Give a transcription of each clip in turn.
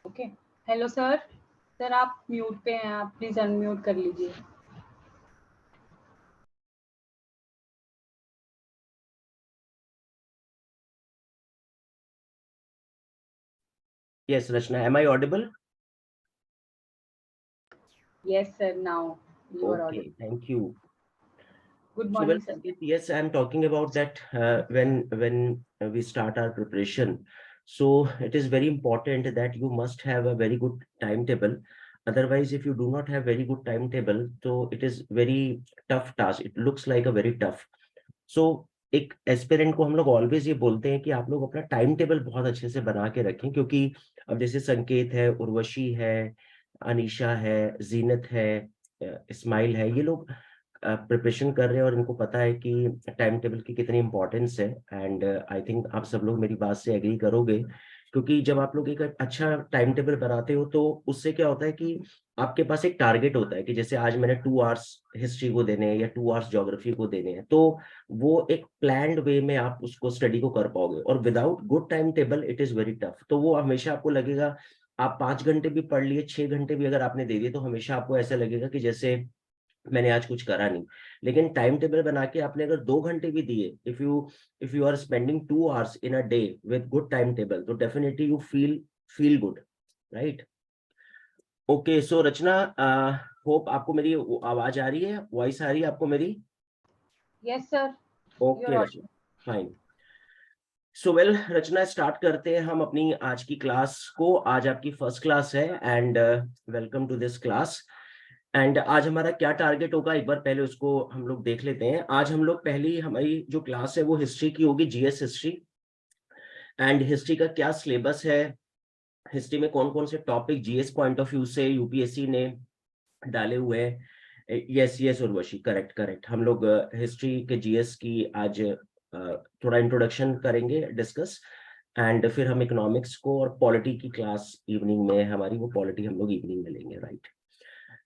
Okay. Hello sir. Sir आप mute पे हैं, आप प्लीज अनम्यूट कर लीजिए। Yes, Rachna, am I audible? Yes sir, now you are Okay, audible. thank you. Good So, well, morning sir. Sanket, yes, I'm talking about that when we start our preparation. So, it is very important that you must have a very good timetable. Otherwise, if you do not have very good timetable, so it is very tough task. It looks like a very tough. So, एक aspirant को हम लोग always ये बोलते हैं कि आप लोग अपना टाइम टेबल बहुत अच्छे से बना के रखें, क्योंकि अब जैसे संकेत है, उर्वशी है, अनीशा है, जीनत है, इस्माइल है, ये लोग प्रिपरेशन कर रहे हैं और इनको पता है कि टाइम टेबल की कितनी इंपॉर्टेंस है। एंड आई थिंक आप सब लोग मेरी बात से एग्री करोगे, क्योंकि जब आप लोग एक अच्छा टाइम टेबल बनाते हो तो उससे क्या होता है कि आपके पास एक टारगेट होता है कि जैसे आज मैंने 2 आवर्स हिस्ट्री को देने हैं या 2 आवर्स ज्योग्राफी को देने हैं, तो वो एक प्लान्ड वे में आप उसको स्टडी को कर पाओगे। और without good time table it is very tough. तो वो हमेशा आपको लगेगा, आप 5 घंटे भी पढ़ लिए, 6 घंटे भी अगर आपने दे दिए, तो हमेशा आपको ऐसा लगेगा कि जैसे मैंने आज कुछ करा नहीं। लेकिन टाइम टेबल बना के आपने अगर 2 घंटे भी दिए, if you are spending 2 hours in a day with good time table, तो definitely you feel good, right? Okay, so Rachna, hope आपको मेरी आवाज आ रही है, वॉइस आ रही है आपको मेरी? Yes sir, you are okay Rachna, audible. Fine. So well Rachna, start करते हैं हम अपनी आज की क्लास को। आज आपकी फर्स्ट क्लास है and welcome to this class. And आज हमारा क्या टारगेट होगा, एक बार पहले उसको हम लोग देख लेते हैं। आज हम लोग पहली हमारी जो क्लास है वो हिस्ट्री की होगी, जीएस हिस्ट्री। एंड हिस्ट्री का क्या सिलेबस है, हिस्ट्री में कौन कौन से topic GS point of view से यूपीएससी ने डाले हुए हैं। Yes yes Urvashi, correct correct. हम लोग हिस्ट्री के जीएस की आज थोड़ा इंट्रोडक्शन करेंगे, डिस्कस। एंड फिर हम इकोनॉमिक्स को और पॉलिटी की क्लास इवनिंग में हमारी, वो पॉलिटी हम लोग इवनिंग में लेंगे, राइट?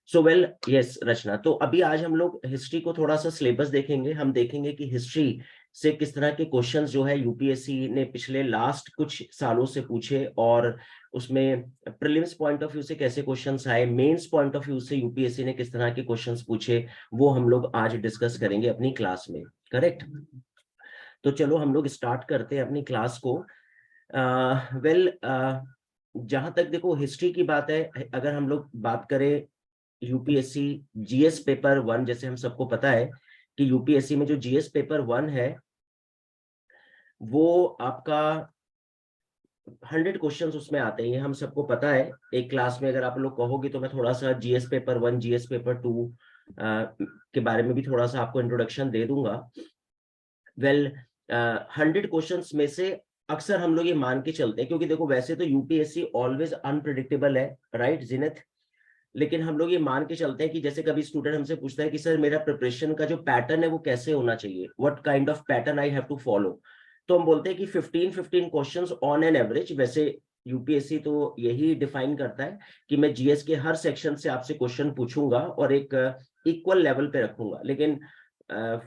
सो वेल यस रचना, तो अभी आज हम लोग हिस्ट्री को थोड़ा सा सिलेबस देखेंगे। हम देखेंगे कि हिस्ट्री से किस तरह के क्वेश्चंस जो है यूपीएससी ने पिछले लास्ट कुछ सालों से पूछे, और उसमें प्रीलिम्स पॉइंट ऑफ व्यू से कैसे क्वेश्चंस आए, मेंस पॉइंट ऑफ व्यू से यूपीएससी ने किस तरह के क्वेश्चंस पूछे, वो हम लोग आज डिस्कस करेंगे अपनी क्लास में, करेक्ट? तो चलो हम लोग स्टार्ट करते हैं अपनी क्लास को। वेल जहां तक देखो हिस्ट्री की बात है, अगर हम लोग बात करें यूपीएससी जीएस पेपर 1, जैसे हम सबको पता है कि यूपीएससी में जो जीएस पेपर 1 है वो आपका 100 क्वेश्चंस उसमें आते हैं, ये हम सबको पता है। एक क्लास में अगर आप लोग कहोगे तो मैं थोड़ा सा जीएस पेपर 1, जीएस पेपर 2 के बारे में भी थोड़ा सा आपको इंट्रोडक्शन दे दूंगा। वेल 100 क्वेश्चंस में से अक्सर हम लोग ये मान के चलते हैं, क्योंकि देखो वैसे तो यूपीएससी ऑलवेज अनप्रिडिक्टेबल है, राइट जिनत? लेकिन हम लोग ये मान के चलते हैं कि जैसे कभी स्टूडेंट हमसे पूछता है कि सर मेरा प्रिपरेशन का जो पैटर्न है वो कैसे होना चाहिए, what kind of pattern I have to follow, तो हम बोलते हैं कि 15 क्वेश्चंस ऑन एन एवरेज। वैसे यूपीएससी तो यही डिफाइन करता है कि मैं जीएस के हर सेक्शन से आपसे क्वेश्चन पूछूंगा और एक इक्वल लेवल पे रखूंगा, लेकिन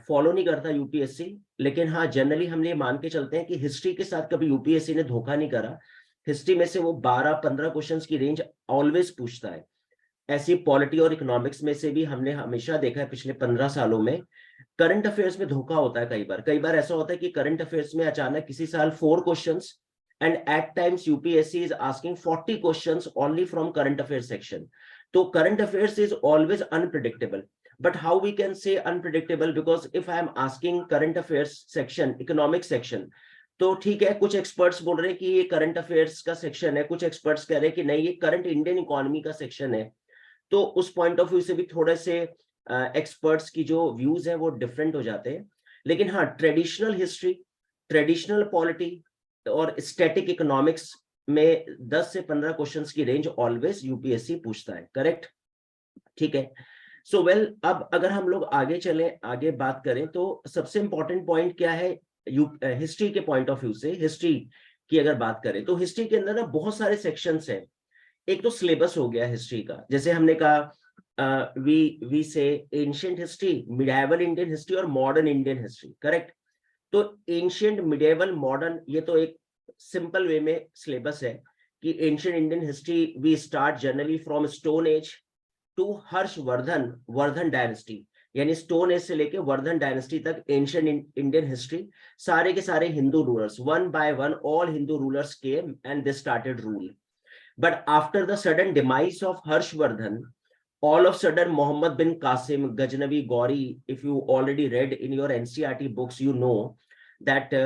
फॉलो नहीं करता यूपीएससी। लेकिन हाँ, जनरली हम ये मान के चलते हैं कि हिस्ट्री के साथ कभी यूपीएससी ने धोखा नहीं करा। हिस्ट्री में से वो 12-15 क्वेश्चंस की रेंज ऑलवेज पूछता है। ऐसी पॉलिटी और इकोनॉमिक्स में से भी हमने हमेशा देखा है पिछले 15 सालों में। करंट अफेयर्स में धोखा होता है कई बार ऐसा होता है कि करंट अफेयर्स में अचानक किसी साल 4 questions, and at times UPSC is asking 40 questions only from current affair section. तो current affairs is always unpredictable. But how we can say unpredictable, because if I am asking current affairs section, economic section, तो ठीक है, कुछ experts बोल रहे हैं कि ये करंट अफेयर्स का सेक्शन है, कुछ एक्सपर्ट्स कह रहे हैं कि नहीं ये करंट इंडियन इकोनॉमी का सेक्शन है। तो उस पॉइंट ऑफ व्यू से भी थोड़े से एक्सपर्ट्स की जो व्यूज है वो डिफरेंट हो जाते हैं। लेकिन हाँ, ट्रेडिशनल हिस्ट्री, ट्रेडिशनल पॉलिटी और स्टैटिक इकोनॉमिक्स में 10 से 15 क्वेश्चंस की रेंज ऑलवेज यूपीएससी पूछता है, करेक्ट? ठीक है। सो वेल, अब अगर हम लोग आगे चले, आगे बात करें, तो सबसे इंपॉर्टेंट पॉइंट क्या है हिस्ट्री के पॉइंट ऑफ व्यू से। हिस्ट्री की अगर बात करें तो हिस्ट्री के अंदर ना बहुत सारे सेक्शंस हैं। एक तो सिलेबस हो गया हिस्ट्री का, जैसे हमने कहा we say ancient history, medieval Indian history और मॉडर्न इंडियन हिस्ट्री, करेक्ट? तो एंशिएंट, मिडिएवल, मॉडर्न, ये तो एक सिंपल वे में सिलेबस है कि ancient Indian history we start generally from stone age to Vardhan dynasty, यानी स्टोन एज से लेके वर्धन डायनेस्टी तक एंशिएंट इंडियन हिस्ट्री, सारे के सारे Hindu rulers, one by one all Hindu rulers came and they started rule. But after the sudden demise of Harshvardhan, all of a sudden Muhammad bin Qasim, Ghaznavi, Gauri, if you already read in your NCERT books, you know that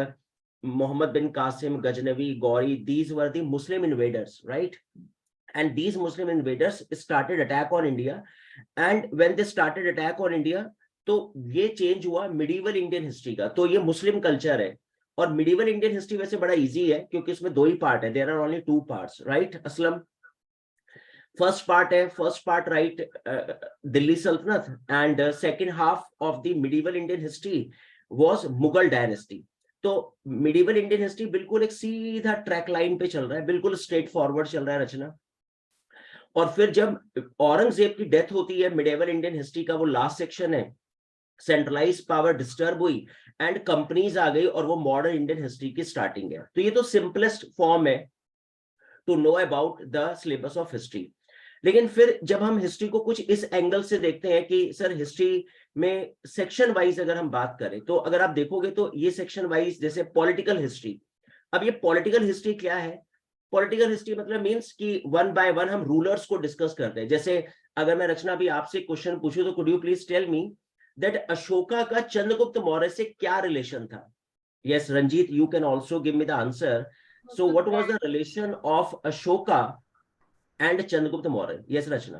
Muhammad bin Qasim, Ghaznavi, Gauri, these were the Muslim invaders, right? And these Muslim invaders started attack on India. And when they started attack on India, तो ये change हुआ medieval Indian history का. तो ये Muslim culture है. और medieval Indian history वैसे बड़ा इजी है क्योंकि इसमें दो ही पार्ट है. There are only two parts, right Aslam? First part right, Delhi sultanate, and second half of the medieval Indian history was Mughal dynasty. तो मिडीवल इंडियन हिस्ट्री बिल्कुल एक सीधा ट्रैक लाइन पे चल रहा है, बिल्कुल स्ट्रेट फॉरवर्ड चल रहा है रचना. और फिर जब औरंगजेब की डेथ होती है, मिडीवल इंडियन हिस्ट्री का वो लास्ट सेक्शन है, सेंट्रलाइज पावर डिस्टर्ब हुई एंड कंपनीज आ गई और वो मॉडर्न इंडियन हिस्ट्री की स्टार्टिंग है. तो ये तो सिंपलेस्ट फॉर्म है to know about the syllabus of history. लेकिन फिर जब हम हिस्ट्री को कुछ इस एंगल से देखते हैं कि सर हिस्ट्री में सेक्शन वाइज अगर हम बात करें, तो अगर आप देखोगे तो ये सेक्शन वाइज, जैसे पॉलिटिकल हिस्ट्री. अब ये पॉलिटिकल हिस्ट्री क्या है? पॉलिटिकल हिस्ट्री मतलब मींस कि वन बाय वन हम रूलर्स को डिस्कस करते हैं. जैसे अगर मैं रचना भी आपसे क्वेश्चन पूछूं तो could you please tell me that Ashoka का चंद्रगुप्त मौर्य से क्या रिलेशन था? Yes Ranjit, you can also give me the answer. So what was the relation of Ashoka and Chandragupta Maurya? Yes Rachna.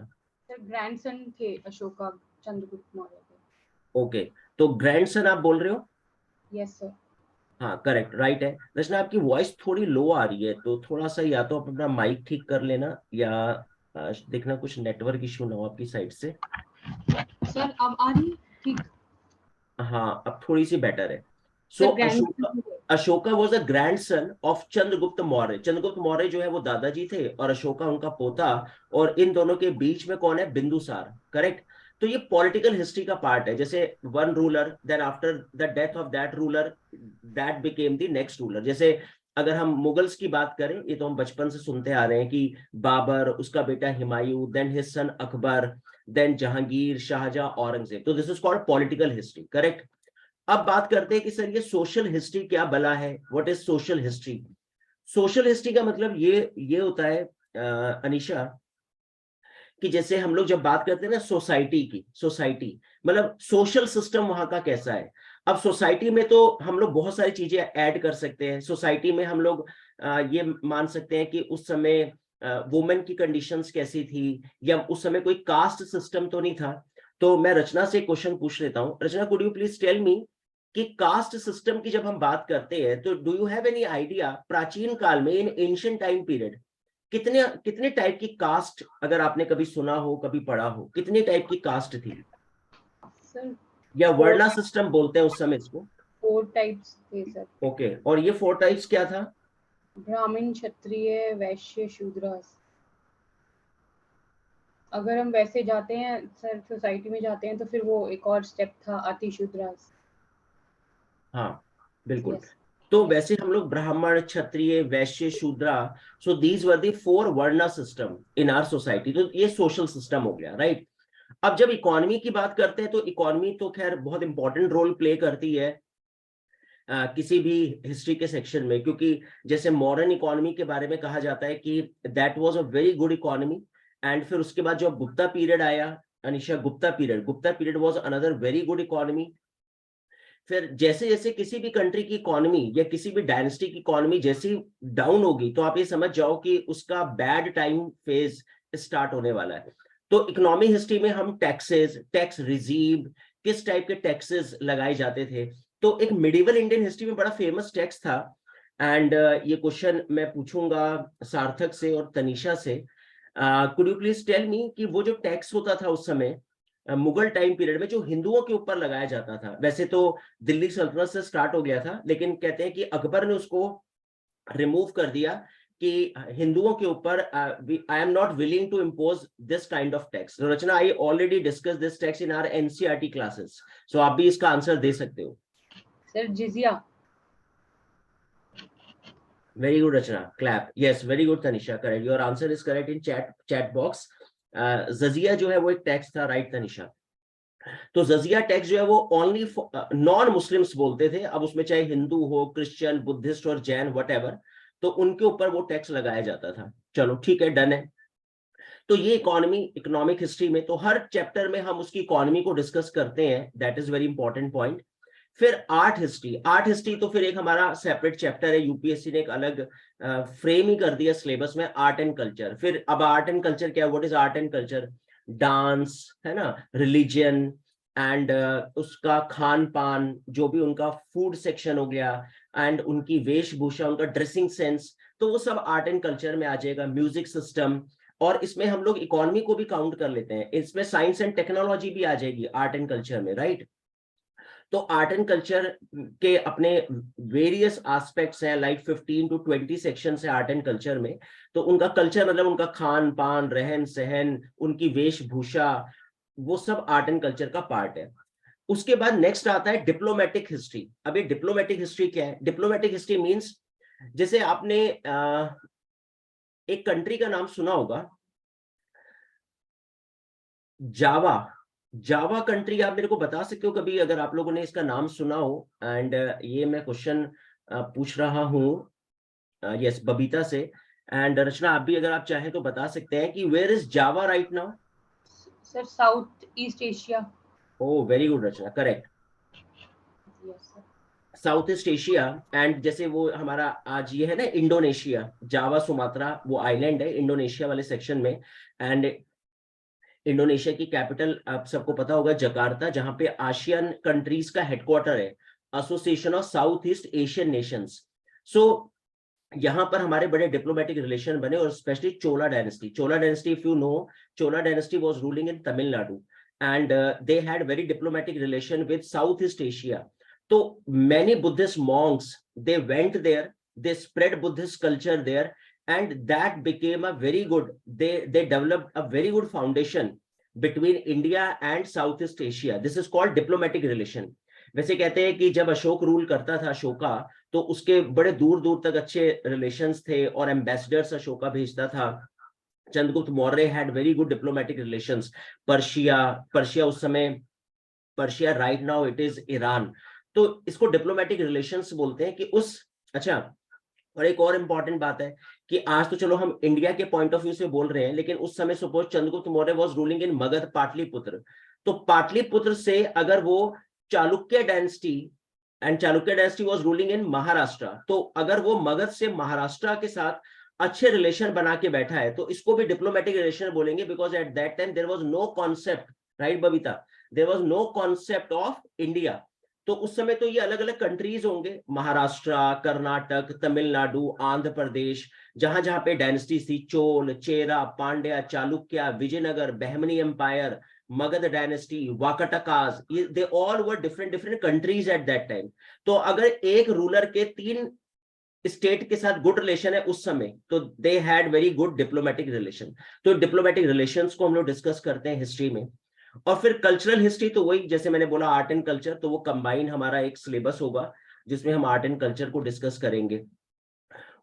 Sir grandson थे अशोका चंद्रगुप्त मौर्य के. ओके, तो ग्रैंडसन आप बोल रहे हो? Yes sir. हाँ करेक्ट, राइट है. रचना आपकी वॉइस थोड़ी लो आ रही है, तो थोड़ा सा या तो आप अपना माइक ठीक कर लेना या देखना कुछ नेटवर्क इश्यू ना हो आपकी साइड से. सर अब आ रही ठीक? हाँ अब थोड़ी सी बेटर है. So Ashoka was a grandson of Chandragupta Maurya. Chandragupta Maurya जो है वो दादाजी थे और अशोका उनका पोता, और इन दोनों के बीच में कौन है? बिंदुसार. करेक्ट. तो ये पॉलिटिकल हिस्ट्री का पार्ट है. जैसे one ruler, then after the death of that ruler that became the next ruler. जैसे अगर हम मुगल्स की बात करें, ये तो हम बचपन से सुनते आ रहे हैं कि बाबर, उसका बेटा Humayun, then his son Akbar, then Jahangir, Shahjahan, Aurangzeb. तो this is called political history. Correct. अब बात करते हैं कि सर ये सोशल हिस्ट्री क्या भला है? What is social history? Social history का मतलब ये होता है अनीशा कि जैसे हम लोग जब बात करते हैं ना सोसाइटी की, सोसाइटी मतलब सोशल सिस्टम वहां का कैसा है. अब सोसाइटी में तो हम लोग बहुत सारी चीजें ऐड कर सकते हैं. सोसाइटी में हम लोग ये मान सकते हैं कि उस समय वुमेन की कंडीशंस कैसी थी, या उस समय कोई कास्ट सिस्टम तो नहीं था. तो मैं रचना से क्वेश्चन पूछ लेता हूँ. Rachna, could you please tell me कि कास्ट सिस्टम की जब हम बात करते हैं तो do you have any idea प्राचीन काल में, इन एंशिएंट टाइम पीरियड, कितने टाइप की कास्ट, अगर आपने कभी सुना हो, कभी पढ़ा हो, कितने टाइप की कास्ट थी? सर या वर्णा सिस्टम बोलते हैं उस समय इसको. 4 टाइप्स थे सर. ओके, और ये 4 टाइप्स क्या था? ब्राह्मण, क्षत्रिय, वैश्य, शूद्र. अगर हम वैसे जाते हैं सर, सोसाइटी में जाते हैं, तो फिर वो एक और स्टेप था अतिशूद्र. हाँ बिल्कुल. तो वैसे हम लोग ब्राह्मण, क्षत्रिय, वैश्य, शूद्रा, सो दीज वर द 4 वर्णा सिस्टम इन आवर सोसाइटी. तो ये सोशल सिस्टम हो गया, राइट. अब जब इकोनॉमी की बात करते हैं तो इकोनॉमी तो खैर बहुत इंपॉर्टेंट रोल प्ले करती है किसी भी हिस्ट्री के सेक्शन में, क्योंकि जैसे मॉडर्न इकोनॉमी के बारे में कहा जाता है कि that was a very good economy. And फिर उसके बाद जो गुप्ता पीरियड आया, Anisha, Gupta period was another very good economy. फिर जैसे जैसे किसी भी कंट्री की इकोनॉमी या किसी भी डायनेस्टी की इकोनॉमी जैसी डाउन होगी, तो आप ये समझ जाओ कि उसका बैड टाइम फेज स्टार्ट होने वाला है. तो इकोनॉमी हिस्ट्री में हम टैक्सेस, टैक्स रिजीव, किस टाइप के टैक्सेस लगाए जाते थे. तो एक मिडिवल इंडियन हिस्ट्री में बड़ा फेमस टैक्स था. एंड ये क्वेश्चन मैं पूछूंगा सार्थक से और तनीषा से. Could you please tell me कि वो जो टैक्स होता था उस समय मुगल टाइम पीरियड में, जो हिंदुओं के ऊपर लगाया जाता था, वैसे तो दिल्ली सल्तनत से स्टार्ट हो गया था, लेकिन कहते हैं कि अकबर ने उसको रिमूव कर दिया कि हिंदुओं के ऊपर I am not willing to impose this kind of tax. Rachna, I already discuss this tax in our NCERT classes, so आप भी इसका आंसर दे सकते हो. Sir jizya. Very good, Rachna. Clap. Yes, very good, Tanisha. Correct. Your answer is correct in chat box. जजिया जो है वो एक टैक्स था, राइट तनिषा? तो जजिया टैक्स जो है वो ओनली नॉन मुस्लिम्स बोलते थे, अब उसमें चाहे हिंदू हो, क्रिश्चियन, बुद्धिस्ट और जैन व्हाटएवर, तो उनके ऊपर वो टैक्स लगाया जाता था। चलो ठीक है, डन है। तो ये इकोनॉमिक हिस्ट्री में, तो हर चैप्टर में हम उसकी इकोनॉमी को डिस्कस करते हैं, that is very important point. फिर आर्ट हिस्ट्री तो फिर एक हमारा सेपरेट चैप्टर है, यूपीएससी ने एक अलग फ्रेम ही कर दिया सिलेबस में, आर्ट एंड कल्चर। फिर अब आर्ट एंड कल्चर क्या, what is art and culture? Dance है ना, रिलीजन एंड उसका खान पान, जो भी उनका फूड सेक्शन हो गया, एंड उनकी वेशभूषा, उनका ड्रेसिंग सेंस, तो वो सब आर्ट एंड कल्चर में आ जाएगा। म्यूजिक सिस्टम, और इसमें हम लोग इकोनॉमी को भी काउंट कर लेते हैं, इसमें साइंस एंड टेक्नोलॉजी भी आ जाएगी आर्ट एंड कल्चर में, राइट? तो आर्ट एंड कल्चर के अपने वेरियस एस्पेक्ट्स हैं, लाइक 15 to 20 सेक्शन है आर्ट एंड कल्चर में। तो उनका कल्चर मतलब उनका खान पान, रहन सहन, उनकी वेशभूषा, वो सब आर्ट एंड कल्चर का पार्ट है। उसके बाद नेक्स्ट आता है डिप्लोमेटिक हिस्ट्री। अब ये डिप्लोमेटिक हिस्ट्री क्या है? डिप्लोमेटिक हिस्ट्री मींस, जैसे आपने एक कंट्री का नाम सुना होगा, जावा। जावा कंट्री, आप मेरे को बता सकते हो कभी अगर आप लोगों ने इसका नाम सुना हो? एंड ये मैं क्वेश्चन पूछ रहा हूँ यस बबीता से, एंड रचना आप भी अगर आप चाहें तो बता सकते हैं कि where is Java right now? Sir South East Asia. Oh very good Rachna, correct, South East Asia. And जैसे वो हमारा आज ये है ना इंडोनेशिया, जावा सुमात्रा वो आइलैंड है इंडोनेशिया वाले सेक्शन में। एंड इंडोनेशिया की कैपिटल आप सबको पता होगा जकार्ता, जहां पे आशियन कंट्रीज का हेडक्वार्टर है, association of South East Asian nations. So यहाँ पर हमारे बड़े डिप्लोमेटिक रिलेशन बने, और specially Chola dynasty, if you know, Chola dynasty was ruling in Tamil Nadu, and they had very diplomatic relation with South East Asia. तो many Buddhist monks they went there, they spread Buddhist culture there, and that became a very good, they developed a very good foundation between India and Southeast Asia. This is called diplomatic relation. वैसे कहते हैं कि जब Ashok rule करता था, अशोका, तो उसके बड़े दूर दूर तक अच्छे रिलेशंस थे, और एम्बेसडर्स अशोका भेजता था। Chandragupta Maurya had very good diplomatic relations. Persia उस समय, Persia right now it is Iran. तो इसको डिप्लोमेटिक रिलेशंस बोलते हैं कि उस, अच्छा, और एक और इंपॉर्टेंट बात है कि आज तो चलो हम इंडिया के पॉइंट ऑफ व्यू से बोल रहे हैं, लेकिन उस समय suppose Chandragupta Maurya was ruling इन मगध पाटलिपुत्र, तो पाटलिपुत्र से अगर वो Chalukya dynasty, and Chalukya dynasty was ruling इन महाराष्ट्र, तो अगर वो मगध से महाराष्ट्र के साथ अच्छे रिलेशन बना के बैठा है, तो इसको भी डिप्लोमेटिक रिलेशन बोलेंगे, because at that time there was no concept, right Babita, there was no concept of India. तो उस समय तो ये अलग अलग कंट्रीज होंगे, महाराष्ट्र, कर्नाटक, तमिलनाडु, आंध्र प्रदेश, जहां जहां पे डायनेस्टीज थी, Chola, Chera, Pandya, Chalukya, Vijayanagara, Bahmani empire, Magadha dynasty, Vakatakas, they all were different countries at that time. तो अगर एक रूलर के 3 स्टेट के साथ गुड रिलेशन है उस समय, तो दे had very good diplomatic relation. तो डिप्लोमेटिक रिलेशंस को हम लोग डिस्कस करते हैं हिस्ट्री में। और फिर कल्चरल हिस्ट्री, तो वही जैसे मैंने बोला आर्ट एंड कल्चर, तो वो कंबाइन हमारा एक सिलेबस होगा जिसमें हम आर्ट एंड कल्चर को डिस्कस करेंगे।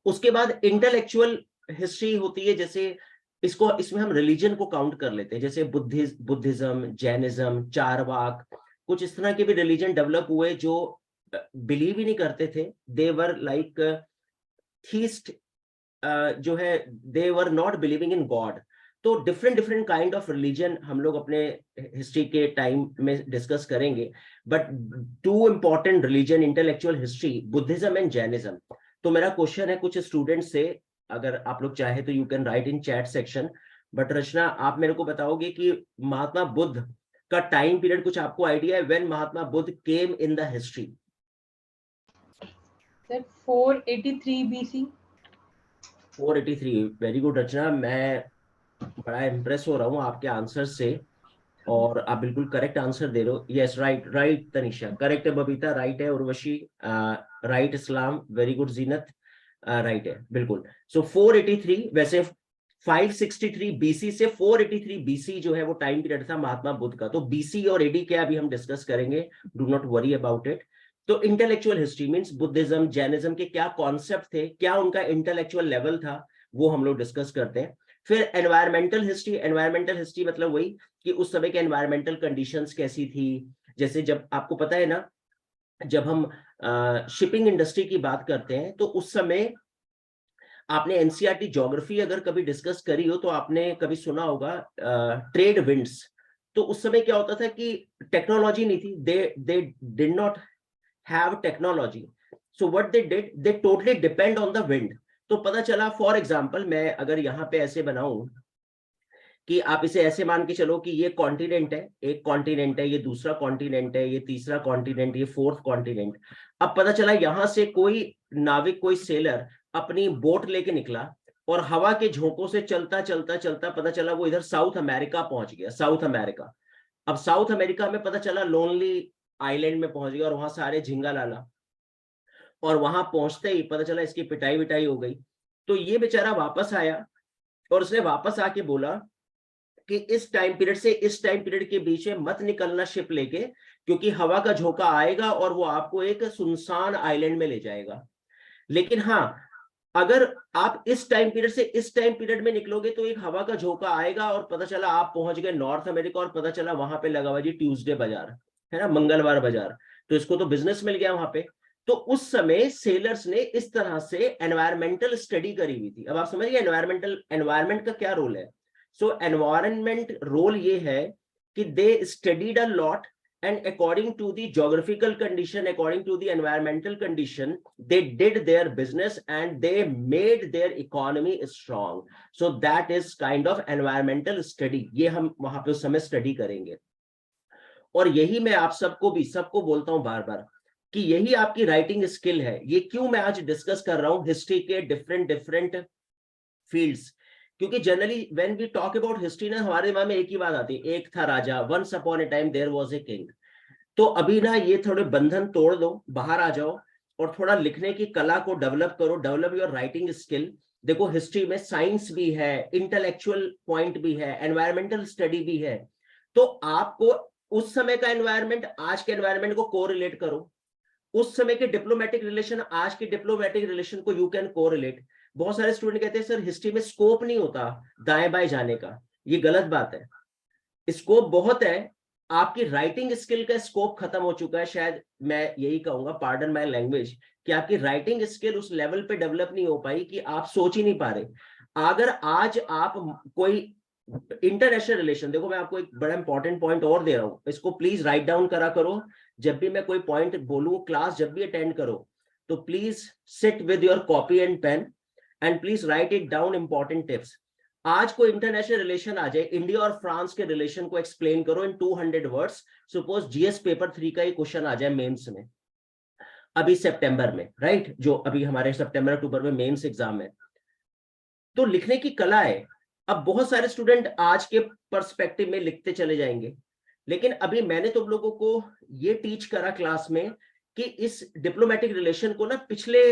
उसके बाद इंटेलेक्चुअल हिस्ट्री होती है, जैसे इसमें हम रिलीजन को काउंट कर लेते हैं, जैसे बुद्धिज्म, जैनिज्म, चारवाक, कुछ इस तरह के भी रिलीजन डेवलप हुए जो बिलीव ही नहीं करते थे, दे वर लाइक थीस्ट, जो है they were not believing in God. तो डिफरेंट काइंड ऑफ रिलीजन हम लोग अपने हिस्ट्री के टाइम में डिस्कस करेंगे, but 2 important religion intellectual history, Buddhism and Jainism. तो मेरा क्वेश्चन है कुछ स्टूडेंट से, अगर आप लोग चाहे तो you can write in chat section, but Rachna आप मेरे को बताओगे कि महात्मा बुद्ध का टाइम पीरियड कुछ आपको आइडिया है, when Mahatma Buddha came in the history? Sir 483 BC। 483, very good Rachna, मैं बड़ा इम्प्रेस हो रहा हूँ आपके आंसर से, और आप बिल्कुल करेक्ट आंसर दे रहे हो। यस राइट तनिषा, करेक्ट है, बबीता राइट है, उर्वशी राइट, इस्लाम वेरी गुड, जीनत राइट है बिल्कुल। सो 483, वैसे 563 बीसी से 483 बीसी जो है वो टाइम पीरियड था महात्मा बुद्ध का। तो बीसी और एडी क्या अभी हम डिस्कस करेंगे, do not worry about it. तो intellectual history means Buddhism, Jainism के क्या कॉन्सेप्ट थे, क्या उनका इंटेलेक्चुअल लेवल था, वो हम लोग डिस्कस करते हैं। फिर एनवायरमेंटल हिस्ट्री, एनवायरमेंटल हिस्ट्री मतलब वही कि उस समय के एनवायरमेंटल कंडीशंस कैसी थी। जैसे जब आपको पता है ना, जब हम शिपिंग इंडस्ट्री की बात करते हैं तो उस समय आपने एनसीईआरटी ज्योग्राफी अगर कभी डिस्कस करी हो तो आपने कभी सुना होगा ट्रेड विंड्स। तो उस समय क्या होता था कि टेक्नोलॉजी नहीं थी, दे did not have technology, so what they did, they totally depend on the wind. तो पता चला, फॉर एग्जांपल मैं अगर यहाँ पे ऐसे बनाऊं कि आप इसे ऐसे मान के चलो कि ये कॉन्टिनेंट है, एक कॉन्टिनेंट है, ये दूसरा कॉन्टिनेंट है, ये तीसरा कॉन्टिनेंट, ये फोर्थ कॉन्टिनेंट। अब पता चला यहां से कोई नाविक, कोई सेलर अपनी बोट लेके निकला और हवा के झोंकों से चलता चलता चलता पता चला वो इधर साउथ अमेरिका पहुंच गया, साउथ अमेरिका। अब साउथ अमेरिका में पता चला लोनली आइलैंड में पहुंच गया और वहां सारे झिंगा लाला, और वहां पहुंचते ही पता चला इसकी पिटाई विटाई हो गई। तो ये बेचारा वापस आया और उसने वापस आके बोला कि इस टाइम पीरियड से इस टाइम पीरियड के बीच में मत निकलना शिप लेके, क्योंकि हवा का झोंका आएगा और वो आपको एक सुनसान आइलैंड में ले जाएगा। लेकिन हाँ, अगर आप इस टाइम पीरियड से इस टाइम पीरियड में निकलोगे तो एक हवा का झोंका आएगा और पता चला आप पहुंच गए नॉर्थ अमेरिका, और पता चला वहां पे लगा हुआ जी ट्यूसडे बाजार, है ना, मंगलवार बाजार। तो इसको तो बिजनेस मिल गया वहां पे। तो उस समय सेलर्स ने इस तरह से एनवायरमेंटल स्टडी करी हुई थी। अब आप समझिए एनवायरमेंट का क्या रोल है। सो एनवायरमेंट रोल ये है कि दे studied a lot, and according to the geographical condition, according to the environmental condition, they did their business and they made their economy strong. So that is kind of environmental study. ये हम वहां पे उस समय study करेंगे। और यही मैं आप सबको बोलता हूं बार बार कि यही आपकी राइटिंग स्किल है। ये क्यों मैं आज डिस्कस कर रहा हूं हिस्ट्री के डिफरेंट फील्ड्स, क्योंकि generally when we talk about history ना, हमारे दिमाग में एक ही बात आती है, एक था राजा, once upon a time there was a king. तो अभी ना ये थोड़े बंधन तोड़ दो, बाहर आ जाओ और थोड़ा लिखने की कला को डेवलप करो, डेवलप योर राइटिंग स्किल। देखो हिस्ट्री में साइंस भी है, इंटेलेक्चुअल पॉइंट भी है, एनवायरमेंटल स्टडी भी है। तो आपको उस समय का एनवायरमेंट आज के एनवायरमेंट को कोरिलेट करो, उस समय के डिप्लोमेटिक रिलेशन आज के डिप्लोमेटिक रिलेशन को यू कैन कोरिलेट। बहुत सारे स्टूडेंट कहते हैं सर हिस्ट्री में स्कोप नहीं होता दाएं बाएं जाने का। ये गलत बात है, स्कोप बहुत है। आपकी राइटिंग स्किल का स्कोप खत्म हो चुका है, शायद मैं यही कहूंगा, पार्डन माय लैंग्वेज, कि आपकी राइटिंग स्किल उस लेवल पे डेवलप नहीं हो पाई कि आप सोच ही नहीं पा रहे। अगर आज आप कोई इंटरनेशनल रिलेशन, देखो मैं आपको एक बड़ा इंपॉर्टेंट पॉइंट और दे रहा हूं, इसको प्लीज राइट डाउन करा करो। जब भी मैं कोई पॉइंट बोलूं, क्लास जब भी अटेंड करो, तो please sit with your copy and pen and please write it down, important tips. आज कोई इंटरनेशनल रिलेशन आ जाए, इंडिया और फ्रांस के रिलेशन को एक्सप्लेन करो इन 200 वर्ड्स। सपोज जीएस पेपर 3 का ये क्वेश्चन आ जाए मेंस में अभी सितंबर में, राइट, जो अभी हमारे सितंबर अक्टूबर में मेंस एग्जाम है। तो लिखने की कला है। अब बहुत सारे स्टूडेंट आज के पर्सपेक्टिव में लिखते चले जाएंगे, लेकिन अभी मैंने तुम लोगों को ये टीच करा क्लास में कि इस डिप्लोमेटिक रिलेशन को ना पिछले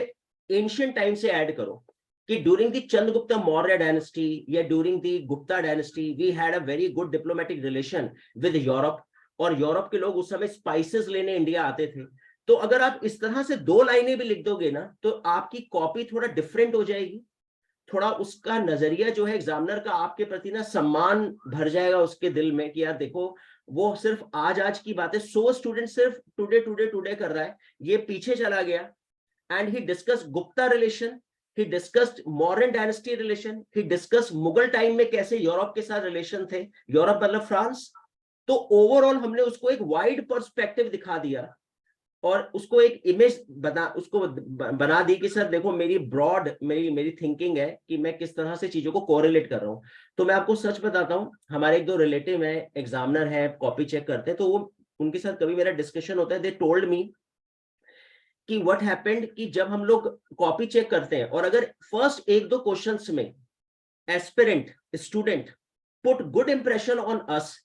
एंशिएंट टाइम से ऐड करो, कि during the Chandragupta Maurya dynasty या during the Gupta dynasty we had a very good diplomatic relation with Europe, और यूरोप के लोग उस समय स्पाइसेस लेने इंडिया आते थे। तो अगर आप इस तरह से 2 लाइनें भी लिख दोगे ना, तो आपकी कॉपी थोड़ा डिफरेंट हो जाएगी, थोड़ा उसका नजरिया जो है एग्जामिनर का आपके प्रति ना सम्मान भर जाएगा उसके दिल में कि यार देखो वो सिर्फ आज की बातें 100 स्टूडेंट सिर्फ टुडे कर रहा है, ये पीछे चला गया। And he discuss Gupta relation, he discussed Mauryan dynasty relation, he discussed Mughal time में कैसे यूरोप के साथ रिलेशन थे, यूरोप मतलब फ्रांस। तो ओवरऑल हमने उसको एक वाइड पर्सपेक्टिव दिखा दिया और उसको एक इमेज बना दी कि सर देखो मेरी ब्रॉड मेरी थिंकिंग है कि मैं किस तरह से चीजों को कोरिलेट कर रहा हूँ। तो मैं आपको सच बताता हूँ, हमारे 1-2 रिलेटिव है, एग्जामिनर है, कॉपी चेक करते हैं, तो वो उनके साथ कभी मेरा डिस्कशन होता है, दे टोल्ड मी कि व्हाट हैपेंड कि जब हम लोग कॉपी चेक करते हैं और अगर फर्स्ट 1-2 क्वेश्चंस में aspirant student put good impression on us,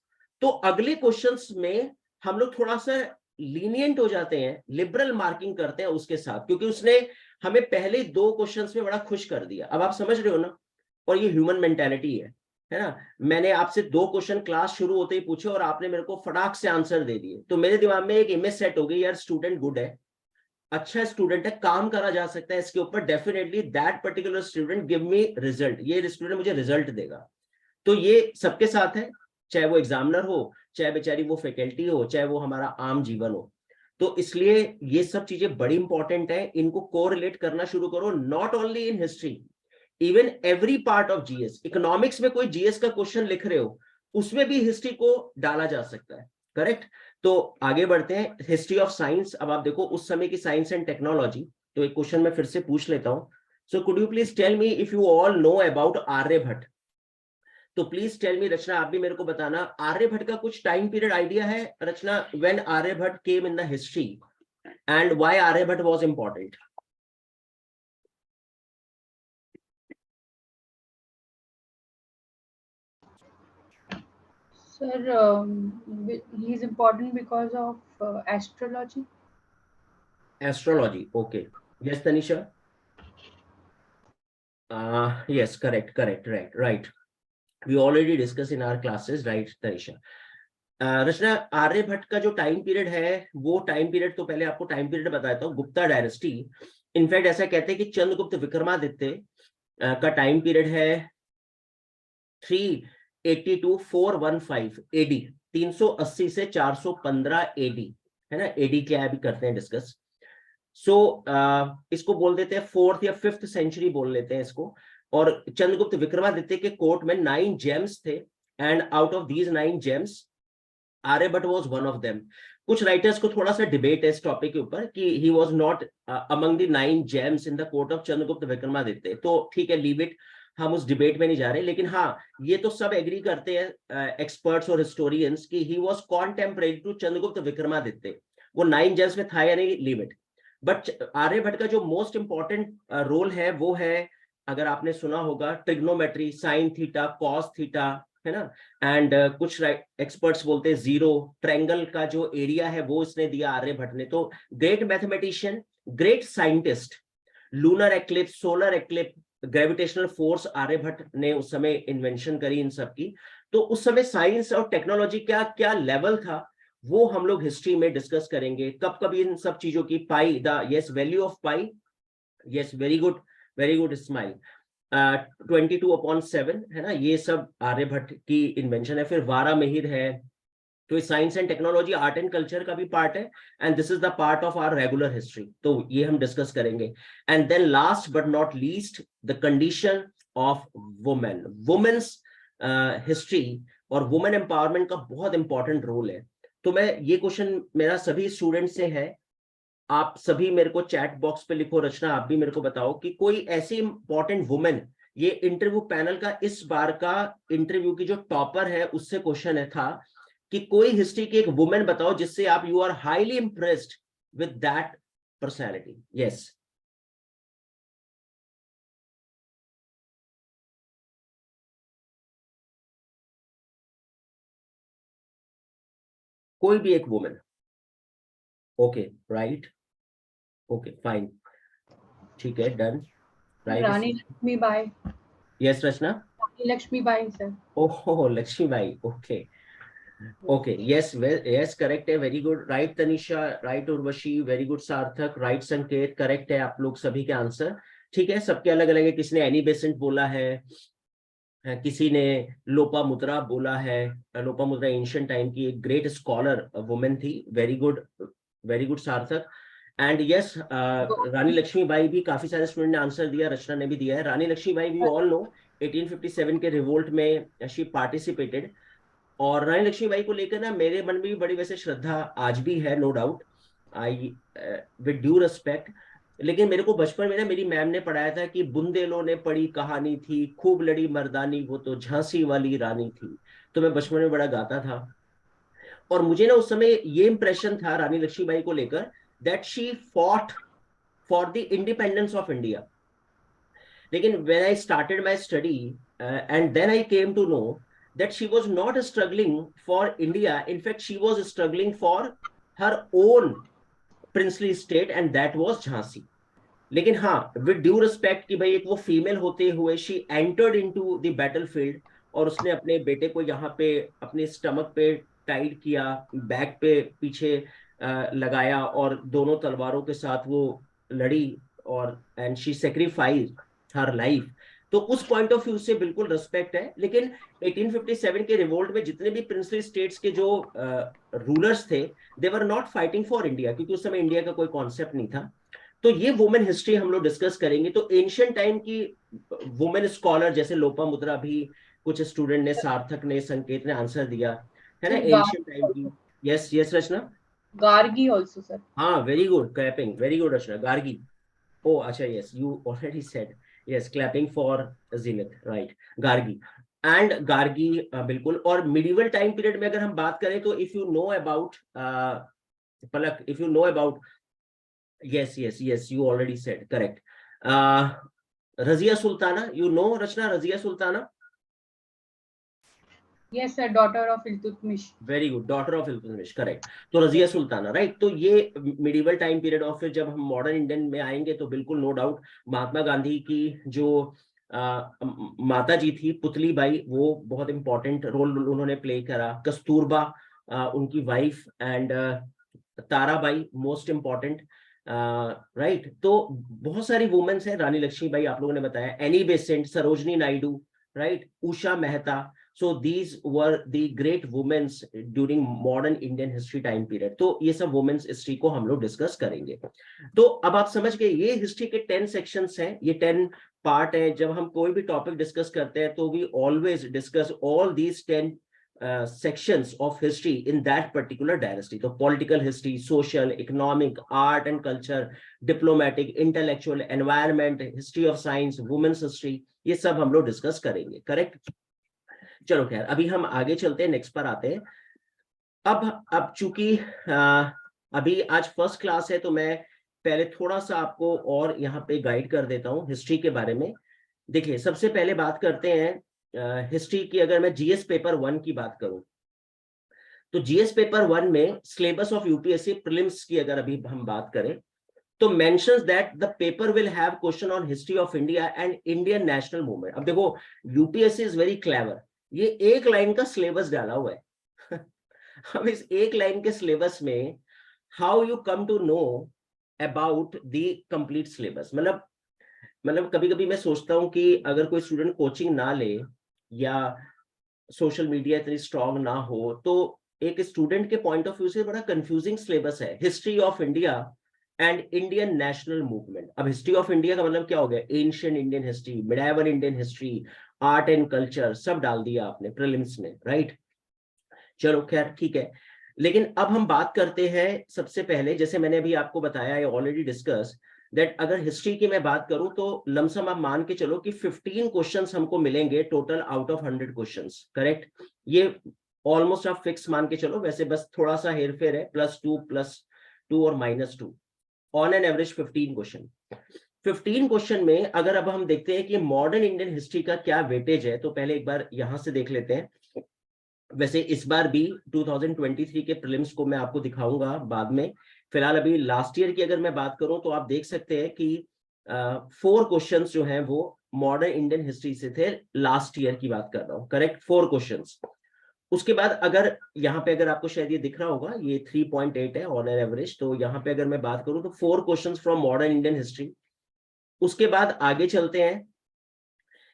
तो अगले क्वेश्चंस में हम लोग थोड़ा सा लीनियंट हो जाते हैं, लिबरल मार्किंग करते हैं उसके साथ, क्योंकि उसने हमें पहले 2 क्वेश्चंस में बड़ा खुश कर दिया। अब आप समझ रहे हो ना, और ये ह्यूमन मेंटालिटी है ना। मैंने आपसे 2 क्वेश्चन क्लास शुरू होते ही पूछे और आपने मेरे को फटाक से आंसर दे दिए, तो मेरे दिमाग में एक इमेज सेट हो गई, यार स्टूडेंट गुड है, अच्छा स्टूडेंट है, काम करा जा सकता है इसके ऊपर, definitely that particular student give me result, ये स्टूडेंट मुझे रिजल्ट देगा। तो ये सबके साथ है, चाहे वो एग्जामिनर हो, चाहे बेचारी वो फैकल्टी हो, चाहे वो हमारा आम जीवन हो। तो इसलिए ये सब चीजें बड़ी इंपॉर्टेंट है, इनको कोरिलेट करना शुरू करो, not only in history, even every part of GS. Economics में कोई जीएस का क्वेश्चन लिख रहे हो, उसमें भी हिस्ट्री को डाला जा सकता है, करेक्ट। तो आगे बढ़ते हैं, हिस्ट्री ऑफ साइंस। अब आप देखो उस समय की साइंस एंड टेक्नोलॉजी, तो एक क्वेश्चन मैं फिर से पूछ लेता हूं। So could you please tell me if you all know about Aryabhatta. तो प्लीज टेल मी, रचना आप भी मेरे को बताना, आर्यभट्ट का कुछ टाइम पीरियड आइडिया है Rachna, when Aryabhata came in the history and why Aryabhata was important? Sir, he is important because of astrology. Astrology, okay. Yes Tanisha? yes, correct, right. We already discussed in our classes, right Tanisha? रचना, आर्यभट्ट का जो time period है, वो time period, तो पहले आपको time period बताता हूँ, Gupta dynasty. In fact ऐसा कहते हैं कि चंद्रगुप्त विक्रमादित्य का टाइम पीरियड है 380 to 415 एडी, 380 से 415 एडी, है ना। एडी क्या है अभी करते हैं डिस्कस। सो इसको बोल देते हैं 4th या 5th सेंचुरी बोल लेते हैं इसको। और चंद्रगुप्त विक्रमादित्य के कोर्ट में 9 जेम्स थे, and out of these 9 gems Aryabhatta was one of them. कुछ राइटर्स को थोड़ा सा डिबेट है इस टॉपिक के ऊपर कि he was not among the 9 James in the court of Chandragupta Vikramaditya. तो ठीक है, लीव इट, हम उस डिबेट में नहीं जा रहे। लेकिन हाँ, ये तो सब एग्री करते हैं एक्सपर्ट्स और हिस्टोरियंस कि he was contemporary to Chandragupta Vikramaditya. वो 9 जेम्स में था या नहीं, लीव इट। बट आर्यभट्ट का जो मोस्ट इंपॉर्टेंट रोल है वो है, अगर आपने सुना होगा, trigonometry, sine theta, cos theta, है ना। एंड कुछ एक्सपर्ट्स बोलते हैं जीरो ट्रायंगल का जो एरिया है वो इसने दिया आर्यभट्ट ने। तो great mathematician, great scientist, lunar eclipse, solar eclipse, gravitational force Aryabhatta ने उस समय इन्वेंशन करी इन सब की। तो उस समय साइंस और टेक्नोलॉजी क्या क्या लेवल था, वो हम लोग हिस्ट्री में डिस्कस करेंगे। कब कब इन सब चीजों की, pi, the yes value of pi, yes very good smile, 22/7, है ना। ये सब आर्यभट्ट की इन्वेंशन है। फिर वारा मिहिर है, तो science and technology, art and culture का भी पार्ट है, and this is the part of our regular history, तो ये हम डिस्कस करेंगे। And then last but not least, the condition of women, women's history और वुमेन एम्पावरमेंट का बहुत इंपॉर्टेंट रोल है। तो मैं, ये क्वेश्चन मेरा सभी स्टूडेंट से है, आप सभी मेरे को चैट बॉक्स पे लिखो, रचना आप भी मेरे को बताओ कि कोई ऐसी इंपॉर्टेंट वुमेन, ये इंटरव्यू पैनल का इस बार का इंटरव्यू की जो टॉपर है उससे क्वेश्चन है था कि कोई हिस्ट्री की एक वुमेन बताओ जिससे आप, you are highly impressed with that personality. Yes, कोई भी एक women, okay right, okay fine, ठीक है, done, right. Rani Lakshmibai. Yes Rachna? Rani Lakshmibai sir. ओहो, Lakshmibai, okay okay, yes yes, correct है, very good, right Tanisha, right Urvashi, very good Sarthak, right Sanket, correct है आप लोग सभी के आंसर। ठीक है, सबके अलग अलग है, किसी ने एनी बेसेंट बोला है, किसी ने लोपामुद्रा बोला है। लोपामुद्रा एंशिएंट टाइम की एक ग्रेट स्कॉलर वुमेन थी, वेरी गुड सार्थक। एंड यस, रानी लक्ष्मीबाई भी, काफी सारे स्टूडेंट ने आंसर दिया, रचना ने भी दिया है। रानी लक्ष्मीबाई वी ऑल नो 1857 के रिवोल्ट में शी पार्टिसिपेटेड। और रानी लक्ष्मीबाई को लेकर ना मेरे मन में भी बड़ी वैसे श्रद्धा आज भी है, no doubt, I with due respect. लेकिन मेरे को बचपन में ना मेरी मैम ने पढ़ाया था कि बुंदेलों ने पढ़ी कहानी थी, खूब लड़ी मर्दानी, वो तो झांसी वाली रानी थी। तो मैं बचपन में बड़ा गाता था, और मुझे ना उस समय ये इंप्रेशन था रानी लक्ष्मीबाई को लेकर, that she fought for the independence of India. लेकिन when I started my study, and then I came to know that she was not struggling for India. In fact, she was struggling for her own princely state, and that was Jhansi. लेकिन हाँ, with due respect कि भाई एक वो female होते हुए she entered into the battlefield, और उसने अपने बेटे को यहाँ पे अपने स्टमक पे टाइड किया, बैक पे पीछे लगाया और दोनों तलवारों के साथ वो लड़ी और and she sacrifice her life. तो उस पॉइंट ऑफ व्यू से बिल्कुल रिस्पेक्ट है। लेकिन 1857 के रिवोल्ट में जितने भी प्रिंसली स्टेट्स के जो रूलर्स थे, they were not fighting for India, क्योंकि उस समय इंडिया का कोई कॉन्सेप्ट नहीं था। तो ये वुमेन हिस्ट्री हम लोग डिस्कस करेंगे। तो एंशियंट टाइम की वुमेन स्कॉलर जैसे लोपामुद्रा भी, कुछ स्टूडेंट ने, सार्थक ने, संकेत ने आंसर दिया है ना, सर एंशियंट टाइम की। Yes yes Rachna. Gargi also sir. हाँ very good, clapping, very good Rachna. Gargi, ओ अच्छा, yes you already said, yes clapping for Jinit, right. Gargi and Gargi, बिल्कुल। और मिडिवल टाइम पीरियड में अगर हम बात करें तो if you know about Palak, if you know about, yes yes yes you already said, correct. Razia Sultana, you know Rachna, Razia Sultana? Yes sir, daughter of Iltutmish. Very good, daughter of Iltutmish, correct. तो Razia Sultana, right. तो ये medieval time period. और फिर जब हम modern Indian में आएंगे तो बिल्कुल नो डाउट महात्मा गांधी की जो माता जी थी पुतली बाई, वो बहुत इंपॉर्टेंट रोल उन्होंने प्ले करा। कस्तूरबा उनकी wife, and Tarabai most important, right. तो बहुत सारी वुमेन्स हैं, रानी लक्ष्मीबाई आप लोगों ने बताया, Annie Besant, Sarojini Naidu, right, Usha Mehta. So these were the great women during modern Indian history time period. तो ये सब women's history को हम लोग डिस्कस करेंगे। तो अब आप समझ गए, ये हिस्ट्री के 10 सेक्शंस हैं, ये 10 पार्ट हैं। जब हम कोई भी टॉपिक डिस्कस करते हैं तो we always discuss all these 10 sections of history in that particular dynasty. तो political history, social, economic, art and culture, diplomatic, intellectual, environment, history of science, women's history, ये सब हम लोग डिस्कस करेंगे, करेक्ट। चलो खैर, अभी हम आगे चलते हैं, नेक्स्ट पर आते हैं। अब चूंकि अभी आज फर्स्ट क्लास है तो मैं पहले थोड़ा सा आपको और यहाँ पे गाइड कर देता हूँ हिस्ट्री के बारे में। देखिए, सबसे पहले बात करते हैं हिस्ट्री की। अगर मैं जीएस पेपर 1 की बात करूं तो जीएस पेपर 1 में सिलेबस ऑफ यूपीएससी प्रीलिम्स की अगर अभी हम बात करें तो mentions that the paper will have question on history of India and Indian national movement. अब देखो, यूपीएससी इज वेरी क्लेवर, ये एक लाइन का सिलेबस डाला हुआ है। अब इस एक लाइन के सिलेबस में how you come to know about the complete syllabus. मतलब कभी कभी मैं सोचता हूं कि अगर कोई स्टूडेंट कोचिंग ना ले या सोशल मीडिया इतनी स्ट्रांग ना हो तो एक स्टूडेंट के पॉइंट ऑफ व्यू से बड़ा कंफ्यूजिंग सिलेबस है। History of India and Indian national movement. अब हिस्ट्री ऑफ इंडिया का मतलब क्या हो गया? Ancient Indian history, medieval Indian history, art and culture, सब डाल दिया आपने प्रीलिम्स में, राइट। चलो खैर ठीक है। लेकिन अब हम बात करते हैं सबसे पहले, जैसे मैंने अभी आपको बताया, आई ऑलरेडी डिस्कस दैट अगर हिस्ट्री की मैं बात करूं तो लमसम आप मान के चलो कि 15 क्वेश्चंस हमको मिलेंगे total out of 100 questions, correct. ये ऑलमोस्ट आप फिक्स मान के चलो, वैसे बस थोड़ा सा हेरफेर है, +2 और -2, on an average 15 question. 15 question में अगर अब हम देखते हैं कि मॉडर्न इंडियन हिस्ट्री का क्या वेटेज है, तो पहले एक बार यहां से देख लेते हैं। वैसे इस बार भी 2023 के प्रीलिम्स को मैं आपको दिखाऊंगा बाद में। फिलहाल अभी लास्ट ईयर की अगर मैं बात करूं तो आप देख सकते हैं कि 4 क्वेश्चंस जो हैं वो मॉडर्न इंडियन हिस्ट्री से थे। लास्ट ईयर की बात कर रहा हूं, करेक्ट, 4 क्वेश्चंस। उसके बाद अगर यहाँ पे अगर आपको शायद ये दिख रहा होगा, ये 3.8 है ऑन एन एवरेज। तो यहाँ पे अगर मैं बात करूं तो 4 questions from modern Indian history. उसके बाद आगे चलते हैं।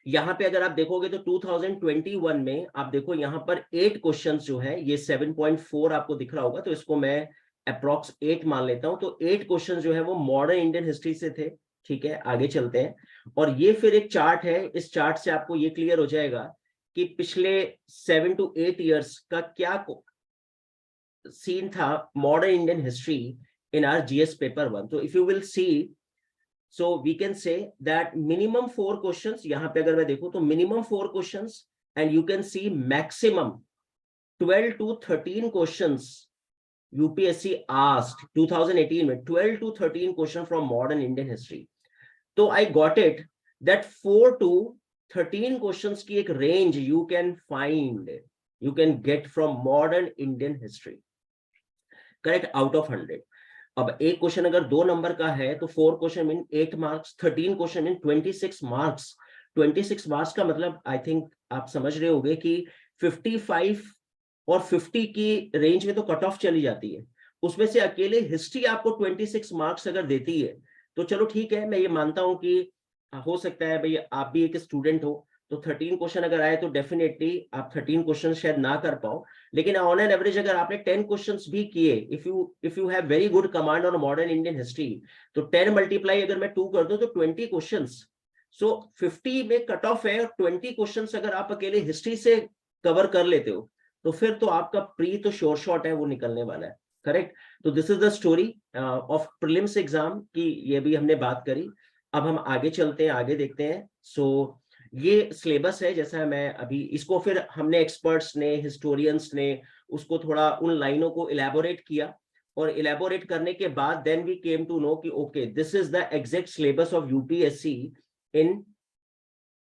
यहाँ पे अगर आप देखोगे तो 2021 में आप देखो यहाँ पर 8 क्वेश्चंस जो है, ये 7.4 आपको दिख रहा होगा, तो इसको मैं अप्रॉक्स 8 मान लेता हूं। तो 8 क्वेश्चंस जो है वो मॉडर्न इंडियन हिस्ट्री से थे, ठीक है। आगे चलते हैं, और ये फिर एक चार्ट है, इस चार्ट से आपको ये क्लियर हो जाएगा कि पिछले 7 to 8 ईयर्स का क्या सीन था modern Indian history in our GS paper 1। तो if you will see, so we can say that minimum 4 questions, यहाँ पे अगर मैं देखूं तो minimum 4 questions, and you can see maximum 12 to 13 questions UPSC asked 2018 में, 12 to 13 question from modern Indian history. तो I got it that 4 to 13 questions की एक range you can find, you can get from modern Indian history, correct, out of 100. अब एक question अगर 2 number का है तो 4 question mean 8 marks, 13 question mean 26 marks. 26 marks का मतलब आई थिंक आप समझ रहे होंगे कि 55 और 50 की रेंज में तो कट ऑफ चली जाती है। उसमें से अकेले हिस्ट्री आपको 26 मार्क्स अगर देती है तो चलो ठीक है, मैं ये मानता हूं कि हो सकता है भाई आप भी एक स्टूडेंट हो, तो 13 क्वेश्चन अगर आए तो डेफिनेटली आप 13 क्वेश्चन शायद ना कर पाओ, लेकिन ऑन एन एवरेज अगर आपने 10 क्वेश्चंस भी किए, if you have very good command on modern Indian history, तो 10 मल्टीप्लाई अगर मैं 2 कर दूं तो 20 क्वेश्चंस, सो 50 में कट ऑफ है, और 20 क्वेश्चंस अगर आप अकेले हिस्ट्री से कवर कर लेते हो तो फिर तो आपका प्री तो श्योर शॉट है वो निकलने वाला है। करेक्ट। तो this is the story of prelims exam की, ये भी हमने बात करी। अब हम आगे चलते हैं, आगे देखते हैं। सो ये सिलेबस है, जैसा मैं अभी इसको, फिर हमने एक्सपर्ट्स ने, हिस्टोरियंस ने उसको थोड़ा उन लाइनों को इलेबोरेट किया, और इलेबोरेट करने के बाद then we came to know कि okay this is the exact syllabus of UPSC in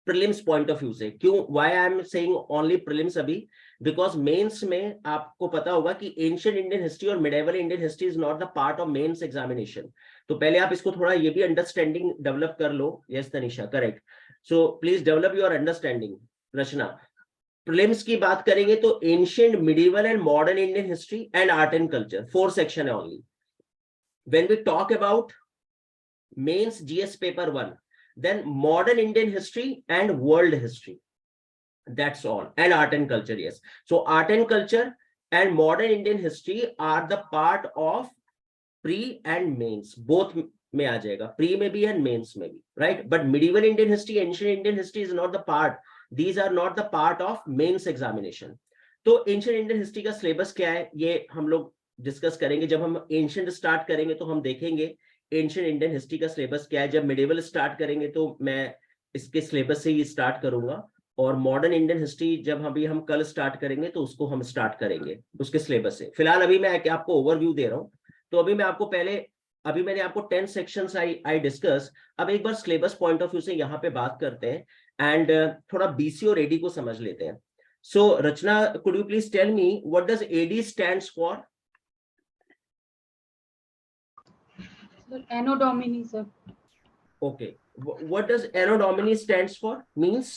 prelims point of view से। क्यों, why I am saying only prelims अभी, बिकॉज मेंस में आपको पता होगा कि एंशिएंट इंडियन हिस्ट्री और medieval Indian history is not the part of mains examination. तो पहले आप इसको थोड़ा ये भी अंडरस्टैंडिंग डेवलप कर लो। Yes Tanisha, correct. So please develop your understanding. Rachna, prelims की बात करेंगे तो ancient, medieval and modern Indian history and art and culture, 4 section है only. When we talk about mains GS paper 1, then modern Indian history and world history, that's all, and art and culture. Yes, so art and culture and modern Indian history are the part of pre and mains, both में आ जाएगा, pre में भी and mains में भी, right? But medieval Indian history, ancient Indian history is not the part, these are not the part of mains examination. तो ancient Indian history का syllabus क्या है ये हम लोग डिस्कस करेंगे। जब हम ancient स्टार्ट करेंगे तो हम देखेंगे एंशिएंट इंडियन हिस्ट्री का सिलेबस क्या है। जब मिडिवल स्टार्ट करेंगे तो मैं इसके सिलेबस से ही स्टार्ट करूंगा, और मॉडर्न इंडियन हिस्ट्री जब हम कल स्टार्ट करेंगे तो उसको हम स्टार्ट करेंगे उसके सिलेबस से। फिलहाल अभी मैं आपको ओवरव्यू दे रहा हूं, तो अभी मैं आपको पहले, अभी मैंने आपको 10 सेक्शंस आई डिस्कस। अब एक बार सिलेबस पॉइंट ऑफ व्यू से यहाँ पे बात करते हैं एंड थोड़ा बीसी और एडी को समझ लेते हैं। So Rachna, could you please tell me what does AD stands for? Anno Domini, sir. Okay, what does Anno Domini stands for? Means?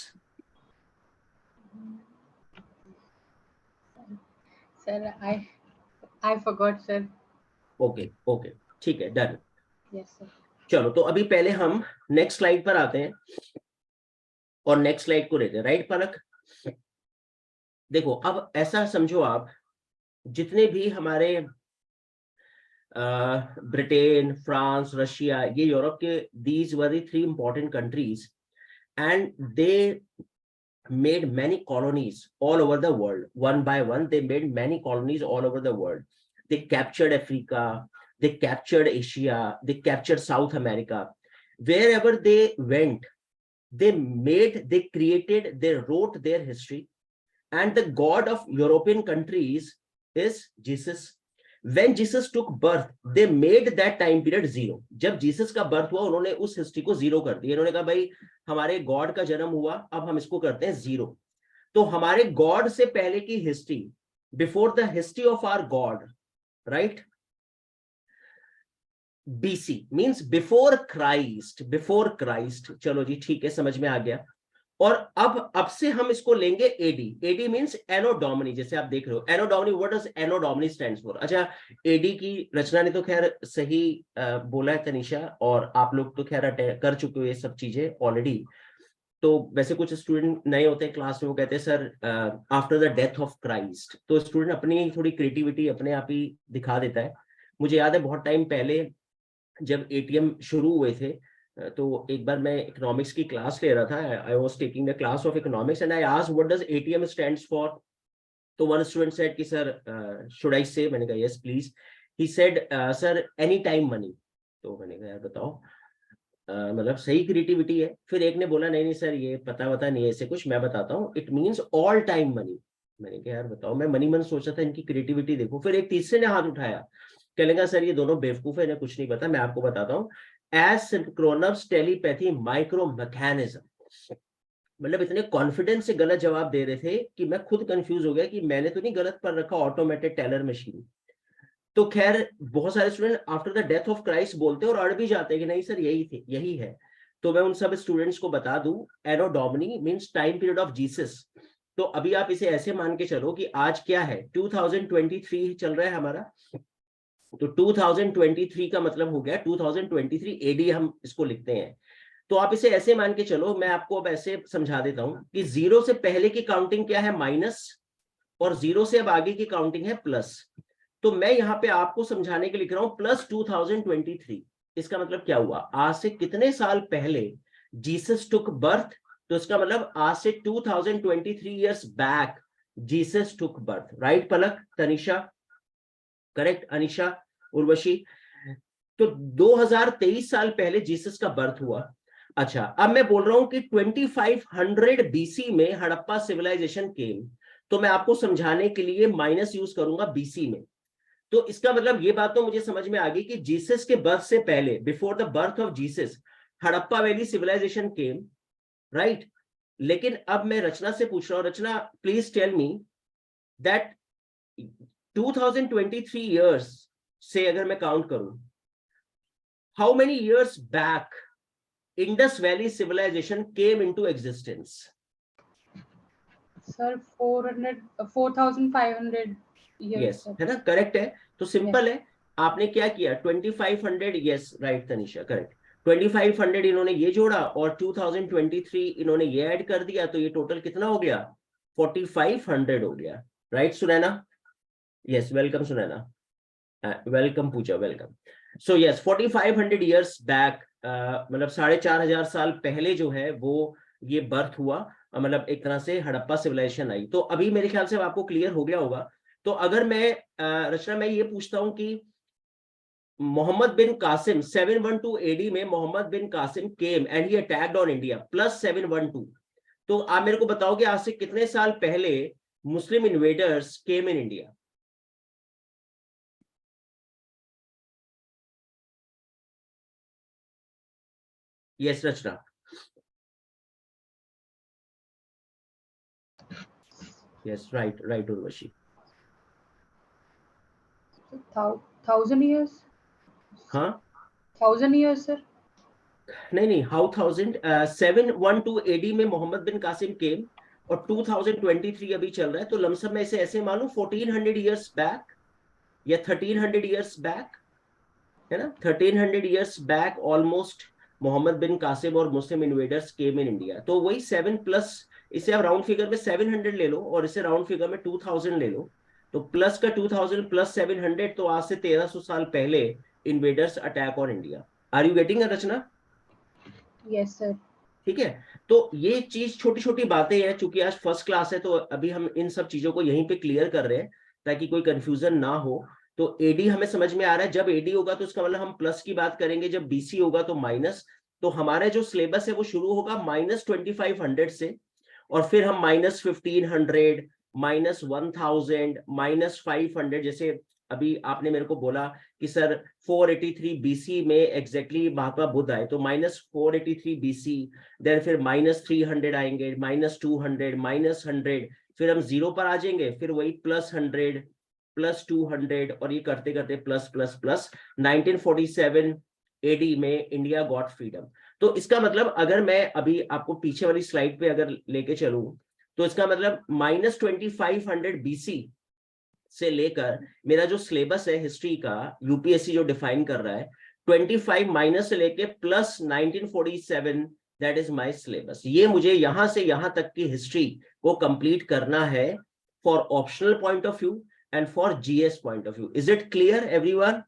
Sir, I forgot, sir. Okay, okay, ठीक है, done. Yes, sir. चलो, तो अभी पहले हम next slide पर आते हैं और नेक्स्ट स्लाइड को लेते हैं। राइट पलक, देखो अब ऐसा समझो आप, जितने भी हमारे ब्रिटेन, फ्रांस, रशिया, ये यूरोप के, these were the 3 important countries and they made many colonies all over the world. One by one they made many colonies all over the world. They captured Africa, they captured Asia, they captured South America. Wherever they went, they created, they wrote their history, and the god of European countries is Jesus. When Jesus took birth, they made that time period 0. जब Jesus का birth हुआ उन्होंने उस history को 0 कर दिया। इन्होंने कहा भाई हमारे गॉड का जन्म हुआ, अब हम इसको करते हैं 0। तो हमारे गॉड से पहले की history, before the history of our God, right, BC means before Christ. चलो जी ठीक है, समझ में आ गया। और अब से हम इसको लेंगे AD. AD means Anno Domini, जैसे आप देख रहे हो Anno Domini. What does Anno Domini stands for? अच्छा, एडी की रचना ने तो खैर सही बोला है तनिषा, और आप लोग तो खैर कर चुके हो ये सब चीजें ऑलरेडी। तो वैसे कुछ स्टूडेंट नए होते हैं क्लास में, वो कहते हैं sir after the death of Christ, तो स्टूडेंट अपनी थोड़ी क्रिएटिविटी अपने आप ही दिखा देता है। मुझे याद है बहुत टाइम पहले जब एटीएम शुरू हुए थे, तो एक बार मैं इकोनॉमिक्स की क्लास ले रहा था, I was taking the class of economics and I asked what does ATM stands for. तो वन स्टूडेंट सेड कि सर शुड आई से, मैंने कहा yes please. He said sir any time money. तो मैंने कहा यार बताओ, मतलब सही क्रिएटिविटी है। फिर एक ने बोला नहीं नहीं सर ये पता नहीं है ऐसे कुछ, मैं बताता हूँ, it means all time money. मैंने कहा यार बताओ, मैं मन सोचा था इनकी क्रिएटिविटी देखो। फिर एक तीसरे ने हाथ उठाया, कहने लगा सर ये दोनों बेवकूफ है, इन्हें कुछ नहीं पता, मैं आपको बताता हूँ, एसिंक्रोनस टेलीपैथी माइक्रो मैकेनिज्म। मतलब इतने कॉन्फिडेंस से गलत जवाब दे रहे थे कि मैं खुद कंफ्यूज हो गया कि मैंने तो नहीं गलत पढ़ रखा ऑटोमेटेड टेलर मशीन। तो खैर बहुत सारे student after the death of Christ बोलते हैं और अड़ भी जाते हैं कि नहीं सर यही है। तो मैं उन सब स्टूडेंट्स को बता दूं, Anno Domini means time period of Jesus. तो अभी आप इसे ऐसे मान के चलो कि आज क्या है, 2023 चल रहा है हमारा, तो 2023 का मतलब हो गया 2023 एडी, हम इसको लिखते हैं। तो आप इसे ऐसे मान के चलो, मैं आपको अब ऐसे समझा देता हूं कि 0 से पहले की काउंटिंग क्या है, माइनस, और 0 से अब आगे की काउंटिंग है प्लस। तो मैं यहाँ पे आपको समझाने के लिख रहा हूं प्लस 2023। इसका मतलब क्या हुआ, आज से कितने साल पहले जीसस टुक बर्थ, तो इसका मतलब आज से 2023 years back Jesus took birth. Right Palak, Tanisha, correct, Anisha, Urvashi. तो 2023 साल पहले जीसस का बर्थ हुआ। अच्छा, अब मैं बोल रहा हूं कि 2500 बीसी में हड़प्पा सिविलाइजेशन केम, तो मैं आपको समझाने के लिए माइनस यूज करूंगा बीसी में। तो इसका मतलब ये बात तो मुझे समझ में आ गई कि जीसस के बर्थ से पहले, before the birth of Jesus, Harappa valley civilization came, right. लेकिन अब मैं रचना से पूछ रहा हूं, Rachna please tell me that 2023 years से अगर मैं काउंट करूं, how many years back Indus valley civilization came into existence? Sir 4500 yes, years. है ना, करेक्ट है। तो सिंपल Yes. है, आपने क्या किया 2500, यस राइट तनिषा, करेक्ट, 2500 इन्होंने ये जोड़ा और 2023 इन्होंने ये ऐड कर दिया, तो ये टोटल कितना हो गया, 4500 हो गया। Right Sunaina, yes welcome Sunaina, welcome Puja, welcome. So yes 4500 years back, मतलब 4500 साल पहले जो है वो ये बर्थ हुआ, मतलब एक तरह से हड़प्पा सिविलाइजेशन आई। तो अभी मेरे ख्याल से आपको क्लियर हो गया होगा। तो अगर मैं रचना मैं ये पूछता हूं कि मोहम्मद बिन कासिम 712 एडी में Mohammad bin Qasim came and he attacked on India plus 712, तो आप मेरे को बताओ कि आज से कितने साल पहले Muslim invaders came in India? Yes Rachna, yes right right Urvashi. 1000 years. हाँ 1000 years, sir. नहीं नहीं, हाउ 712 एडी में मोहम्मद बिन कासिम केम और 2023 अभी चल रहा है, तो लमसम में इसे ऐसे मालूम 1400 ईयर्स बैक या 1300 ईयर्स बैक, है ना, 1300 years back almost Mohammad bin Qasim और मुस्लिम इन्वेडर्स केम इन इंडिया। तो वही 7 प्लस, इसे आप राउंड फिगर में 700 ले लो और इसे राउंड फिगर में 2000 ले लो, तो प्लस का 2000 प्लस 700, तो आज से 1300 साल पहले invaders attack on India. Are you getting Rachna? Yes, sir. ठीक है। तो ये चीज छोटी छोटी बातें हैं, चूंकि आज फर्स्ट क्लास है तो अभी हम इन सब चीजों को यहीं पे क्लियर कर रहे हैं ताकि कोई कंफ्यूजन ना हो। तो एडी हमें समझ में आ रहा है, जब एडी होगा तो उसका मतलब हम प्लस की बात करेंगे, जब बीसी होगा तो माइनस। तो हमारा जो सिलेबस है वो शुरू होगा -2500 से, और फिर हम -1500, -1000, -500, जैसे अभी आपने मेरे को बोला कि सर 483 बीसी में एग्जैक्टली महात्मा बुद्ध आए, तो -483 बीसी, देन फिर -300 आएंगे, -200, -100, फिर हम जीरो पर आ जाएंगे, फिर वही +100, +200, और ये करते करते प्लस प्लस प्लस 1947 एडी में इंडिया गॉट फ्रीडम। तो इसका मतलब अगर मैं अभी आपको पीछे वाली स्लाइड पे अगर लेके चलूं, तो इसका मतलब -2500 बीसी से लेकर मेरा जो सिलेबस है हिस्ट्री का, यूपीएससी जो डिफाइन कर रहा है, 25 माइनस से लेके plus 1947, that is my syllabus. ये मुझे यहां से यहां तक की हिस्ट्री को कंप्लीट करना है for optional point of view and for GS point of view. Is it clear everyone?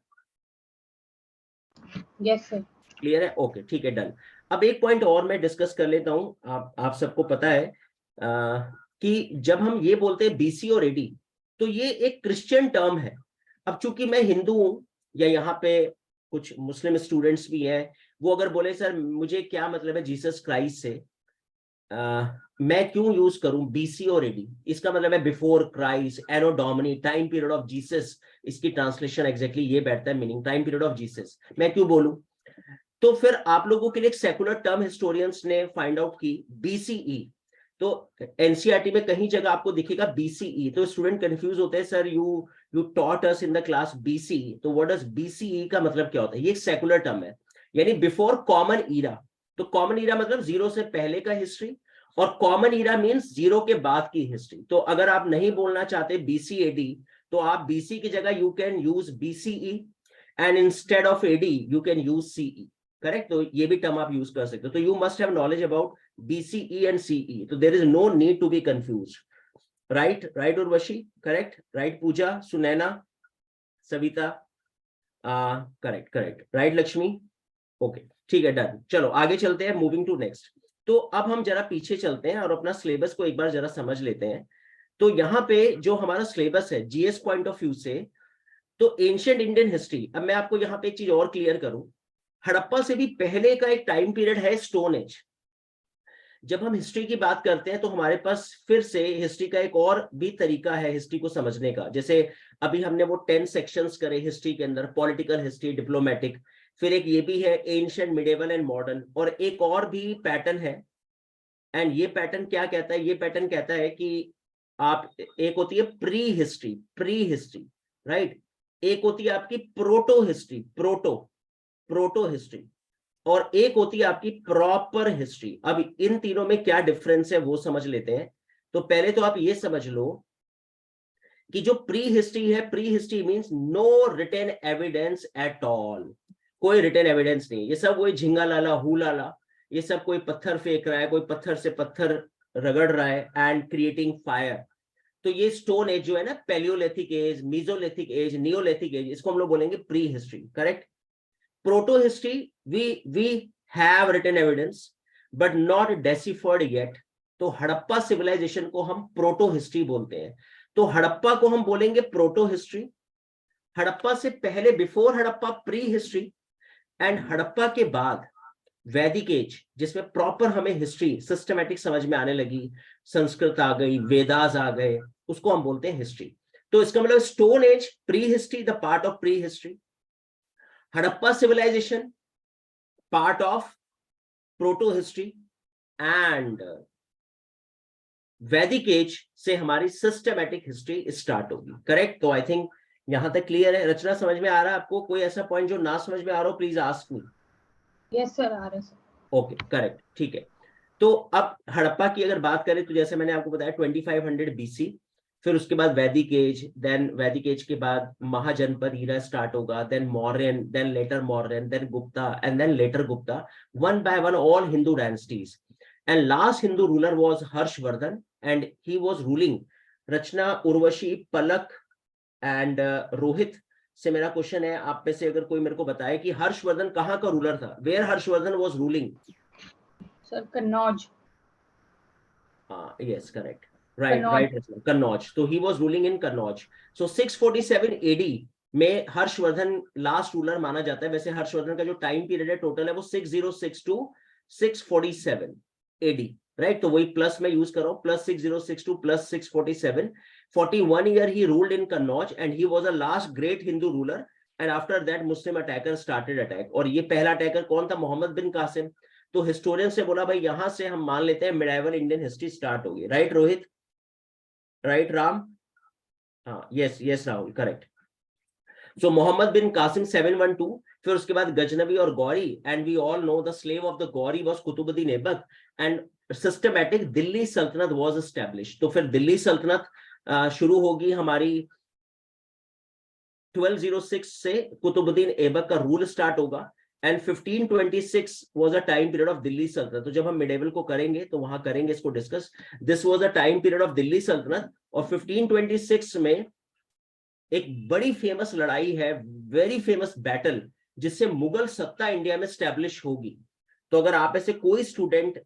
Yes, sir. Clear है, ओके ठीक है, डन। अब एक पॉइंट और मैं डिस्कस कर लेता हूं। आप सबको पता है कि जब हम ये बोलते हैं बीसी और एडी, तो ये एक क्रिश्चियन टर्म है। अब चूंकि मैं हिंदू हूं, या यहाँ पे कुछ मुस्लिम स्टूडेंट्स भी हैं, वो अगर बोले सर मुझे क्या मतलब है जीसस क्राइस्ट से, मैं क्यों यूज करूं बीसी और एडी? इसका मतलब है before Christ, anno domini, time period of Jesus. इसकी ट्रांसलेशन एग्जैक्टली ये बैठता है, meaning time period of Jesus, मैं क्यों बोलूं? तो फिर आप लोगों के लिए एक सेकुलर टर्म हिस्टोरियंस ने फाइंड आउट की, बीसीई। तो एनसीईआरटी में कहीं जगह आपको दिखेगा बीसीई, तो स्टूडेंट कंफ्यूज होते हैं, sir you taught us in the class BCE, तो व्हाट डज बीसीई का मतलब क्या होता है? ये एक सेकुलर टर्म है, यानी बिफोर कॉमन ईरा। तो कॉमन ईरा मतलब जीरो से पहले का हिस्ट्री, और कॉमन ईरा मींस जीरो के बाद की हिस्ट्री। तो अगर आप नहीं बोलना चाहते बीसीएडी, तो आप बीसी की जगह you can use BCE and instead of AD you can use CE, correct. तो ये भी टर्म आप यूज कर सकते हो। तो you must have knowledge about BCE and CE, तो there is no need to be confuse. Right, right Urvashi, correct, right Puja, Sunaina, Savita, correct correct, right Lakshmi, okay ठीक है, डन। चलो आगे चलते हैं, मूविंग टू नेक्स्ट। तो अब हम जरा पीछे चलते हैं और अपना सिलेबस को एक बार जरा समझ लेते हैं। तो यहाँ पे जो हमारा सिलेबस है जीएस पॉइंट ऑफ व्यू से, तो एंशिएंट इंडियन हिस्ट्री, अब मैं आपको यहाँ पे एक चीज और क्लियर करूं, हड़प्पा से भी पहले का एक टाइम पीरियड है स्टोन एज। जब हम हिस्ट्री की बात करते हैं तो हमारे पास फिर से हिस्ट्री का एक और भी तरीका है हिस्ट्री को समझने का। जैसे अभी हमने वो 10 सेक्शंस करे हिस्ट्री के अंदर, पॉलिटिकल हिस्ट्री, डिप्लोमेटिक, फिर एक ये भी है एंशिएंट, मिडिवल एंड मॉडर्न, और एक और भी पैटर्न है। एंड ये पैटर्न क्या कहता है? ये पैटर्न कहता है कि आप, एक होती है pre history, pre history, right, एक होती है आपकी प्रोटो हिस्ट्री, प्रोटो हिस्ट्री, और एक होती है आपकी प्रॉपर हिस्ट्री। अब इन तीनों में क्या डिफरेंस है वो समझ लेते हैं। तो पहले तो आप ये समझ लो कि जो प्री हिस्ट्री है, pre history means no written evidence at all, कोई रिटन एविडेंस नहीं, ये सब वही झिंगा लाला हु लाला, ये सब कोई पत्थर फेंक रहा है, कोई पत्थर से पत्थर रगड़ रहा है एंड क्रिएटिंग फायर। तो ये स्टोन एज जो है ना, palaeolithic age, mesolithic age, neolithic age, इसको हम लोग बोलेंगे pre history, correct. Proto history, we have written evidence but not deciphered yet, तो हड़प्पा सिविलाइजेशन को हम प्रोटो हिस्ट्री बोलते हैं। तो हड़प्पा को हम बोलेंगे प्रोटो हिस्ट्री, हड़प्पा से पहले before Harappa pre history, and Harappa के बाद वैदिक एज, जिसमें प्रॉपर हमें हिस्ट्री सिस्टमैटिक समझ में आने लगी, संस्कृत आ गई, वेदास आ गए, उसको हम बोलते हैं हिस्ट्री। तो इसका मतलब stone age pre history, the part of pre history, Harappa civilisation part of proto history, and Vedic age से हमारी सिस्टमैटिक हिस्ट्री स्टार्ट होगी, करेक्ट। तो आई थिंक यहां तक क्लियर है। रचना समझ में आ रहा है आपको? कोई ऐसा पॉइंट जो ना समझ में आ रहा हो please ask me. Yes sir, आ रहा है सर। ओके करेक्ट, ठीक है। तो अब हड़प्पा की अगर बात करें तो जैसे मैंने आपको बताया 2500 बीसी, फिर उसके बाद वैदिक एज, देन वैदिक एज के बाद महाजनपद ईरा स्टार्ट होगा, then Mauryan, then later Mauryan, then Gupta, and then later Gupta, one by one all Hindu dynasties, and last Hindu ruler was Harshavardhan, and he was ruling. Rachna, Urvashi, Palak and Rohit से मेरा क्वेश्चन है, आप में से अगर कोई मेरे को बताए कि हर्षवर्धन कहाँ का रूलर था, where Harshavardhan was ruling? Sir Kannauj. Yes, correct. Right, Kannauj. So he was ruling in Kannauj. So 647 AD में हर्षवर्धन लास्ट रूलर माना जाता है। वैसे हर्षवर्धन का जो टाइम पीरियड है टोटल है वो 6062 647 AD, राइट। तो वही प्लस में यूज कर रहा हूं, plus 6062 plus 647, 41 year he ruled in Kannauj, and he was the last great Hindu ruler, and after that Muslim attacker started attack. और ये पहला अटैकर कौन था? मोहम्मद बिन कासिम। तो हिस्टोरियन से बोला भाई यहां से हम मान लेते हैं मिडाइवल इंडियन हिस्ट्री स्टार्ट होगी, राइट रोहित, राइट राम, हाँ yes yes Rahul, correct. So Mohammad bin Qasim 712, फिर उसके बाद गजनवी और Ghori, and we all know the slave of the Ghori was Qutbuddin Aibak, and systematic Delhi Sultanate was establish. तो फिर दिल्ली सल्तनत शुरू होगी हमारी 1206 से, कुतुबुद्दीन ऐबक का रूल स्टार्ट होगा, and 1526 was a time period of Delhi सल्तनत। तो जब हम मिडिवल को करेंगे तो वहां करेंगे इसको discuss, this was a time period of Delhi सल्तनत। और 1526 में एक बड़ी फेमस लड़ाई है, वेरी फेमस बैटल, जिससे मुगल सत्ता इंडिया में स्टैब्लिश होगी। तो अगर आप ऐसे कोई स्टूडेंट